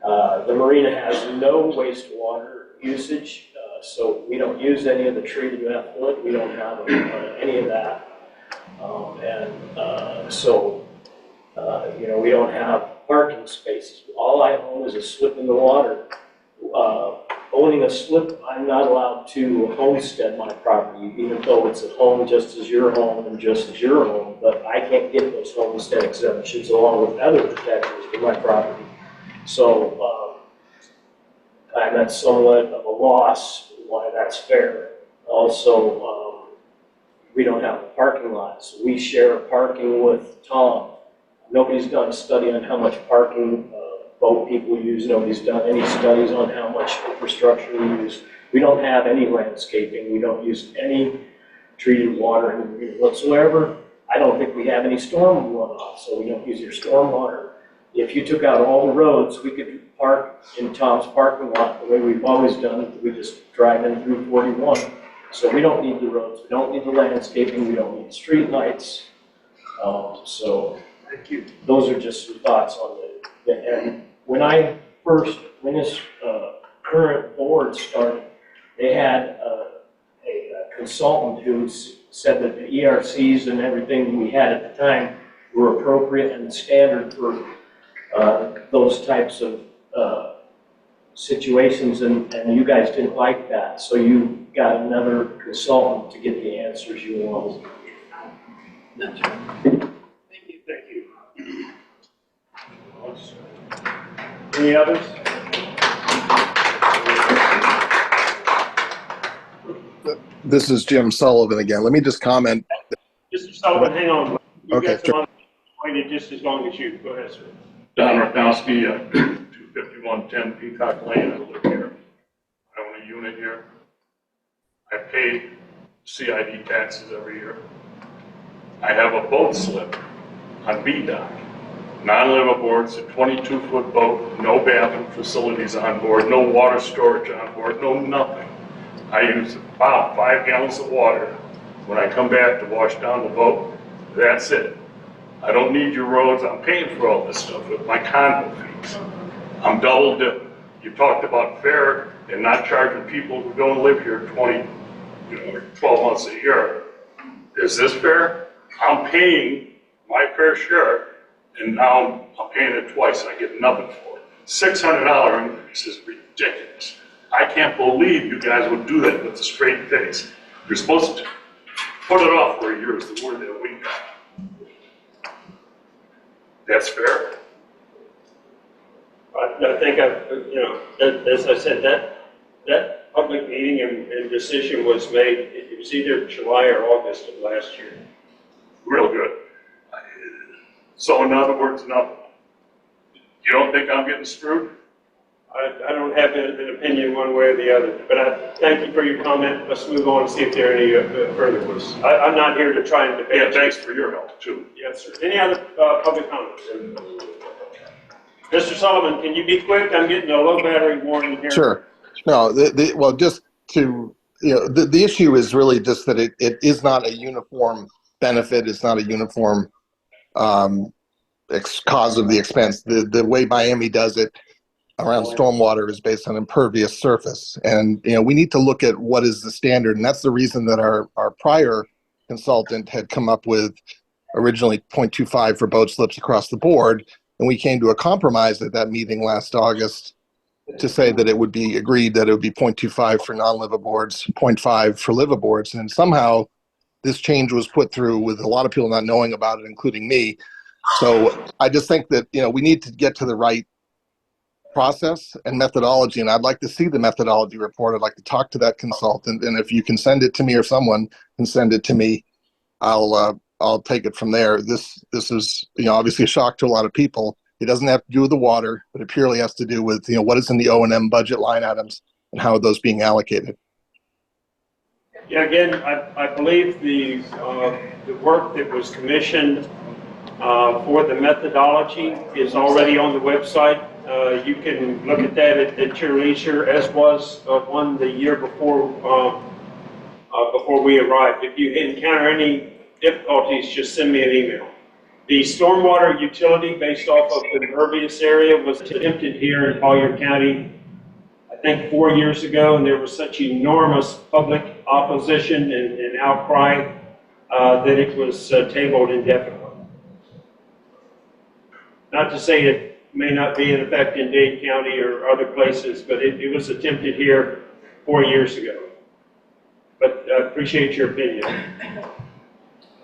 The marina has no wastewater usage, so we don't use any of the treated effluent. We don't have any of that. We don't have parking spaces. All I own is a slip in the water. Owning a slip, I'm not allowed to homestead my property, even though it's a home just as your home and just as your home, but I can't get those homestead exemptions along with other protections for my property. So I'm at somewhat of a loss why that's fair. Also, we don't have a parking lot, so we share parking with Tom. Nobody's done a study on how much parking boat people use. Nobody's done any studies on how much infrastructure we use. We don't have any landscaping. We don't use any treated water whatsoever. I don't think we have any storm runoff, so we don't use your storm water. If you took out all the roads, we could park in Tom's parking lot the way we've always done it. We just drive in through 41. So we don't need the roads. We don't need the landscaping. We don't need street lights. Thank you. Those are just some thoughts on and when this current board started, they had a consultant who said that the ERCs and everything we had at the time were appropriate and standard for those types of situations, and you guys didn't like that, so you got another consultant to get the answers you wanted. Thank you. Any others? This is Jim Sullivan again. Let me just comment. Mr. Sullivan, hang on. You Okay, got some others waited just as long as you. Go ahead, sir. Don Rafnowski, 25110 Peacock Lane, I live here. I own a unit here. I pay CID taxes every year. I have a boat slip on B dock. Non-livable, it's a 22-foot boat, no bathroom facilities on board, no water storage on board, no nothing. I use about 5 gallons of water when I come back to wash down the boat. That's it. I don't need your roads. I'm paying for all this stuff with my condo fees. I'm double dipping. You talked about fair and not charging people who don't live here 12 months a year. Is this fair? I'm paying my fair share, and now I'm paying it twice, and I get nothing for it. $600 increase is ridiculous. I can't believe you guys would do that with a straight face. You're supposed to put it off for a year is the word that we got. That's fair? I think as I said, that public meeting and decision was made, it was either July or August of last year. Real good. So in other words, no. You don't think I'm getting screwed? I don't have an opinion one way or the other, but I thank you for your comment. Let's move on and see if there are any further ones. I'm not here to try and debate. Yeah, thanks for your help too. Yes, sir. Any other public comments? Mr. Sullivan, can you be quick? I'm getting a low battery warning here. Sure. No, well, just to, the issue is really just that it is not a uniform benefit. It's not a uniform cause of the expense. The way Miami does it around stormwater is based on impervious surface. And, we need to look at what is the standard. And that's the reason that our prior consultant had come up with originally 0.25 for boat slips across the board. And we came to a compromise at that meeting last August to say that it would be agreed that it would be 0.25 for non-liveaboards, 0.5 for liveaboards. And somehow this change was put through with a lot of people not knowing about it, including me. So I just think that, we need to get to the right process and methodology. And I'd like to see the methodology report. I'd like to talk to that consultant. And if you can send it to me or someone can send it to me, I'll take it from there. This is, obviously a shock to a lot of people. It doesn't have to do with the water, but it purely has to do with, what is in the O&M budget line items and how are those being allocated. Yeah, again, I believe the work that was commissioned for the methodology is already on the website. You can look at that at your leisure, as was one the year before we arrived. If you encounter any difficulties, just send me an email. The stormwater utility based off of the impervious area was attempted here in Collier County, I think 4 years ago, and there was such enormous public opposition and outcry that it was tabled indefinitely. Not to say it may not be in effect in Dade County or other places, but it was attempted here 4 years ago. But I appreciate your opinion.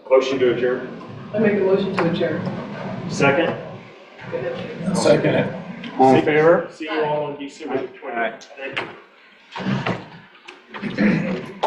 Motion to adjourn. I make a motion to adjourn. Second? Second it. All in favor? See you all on December the 20th. Thank you.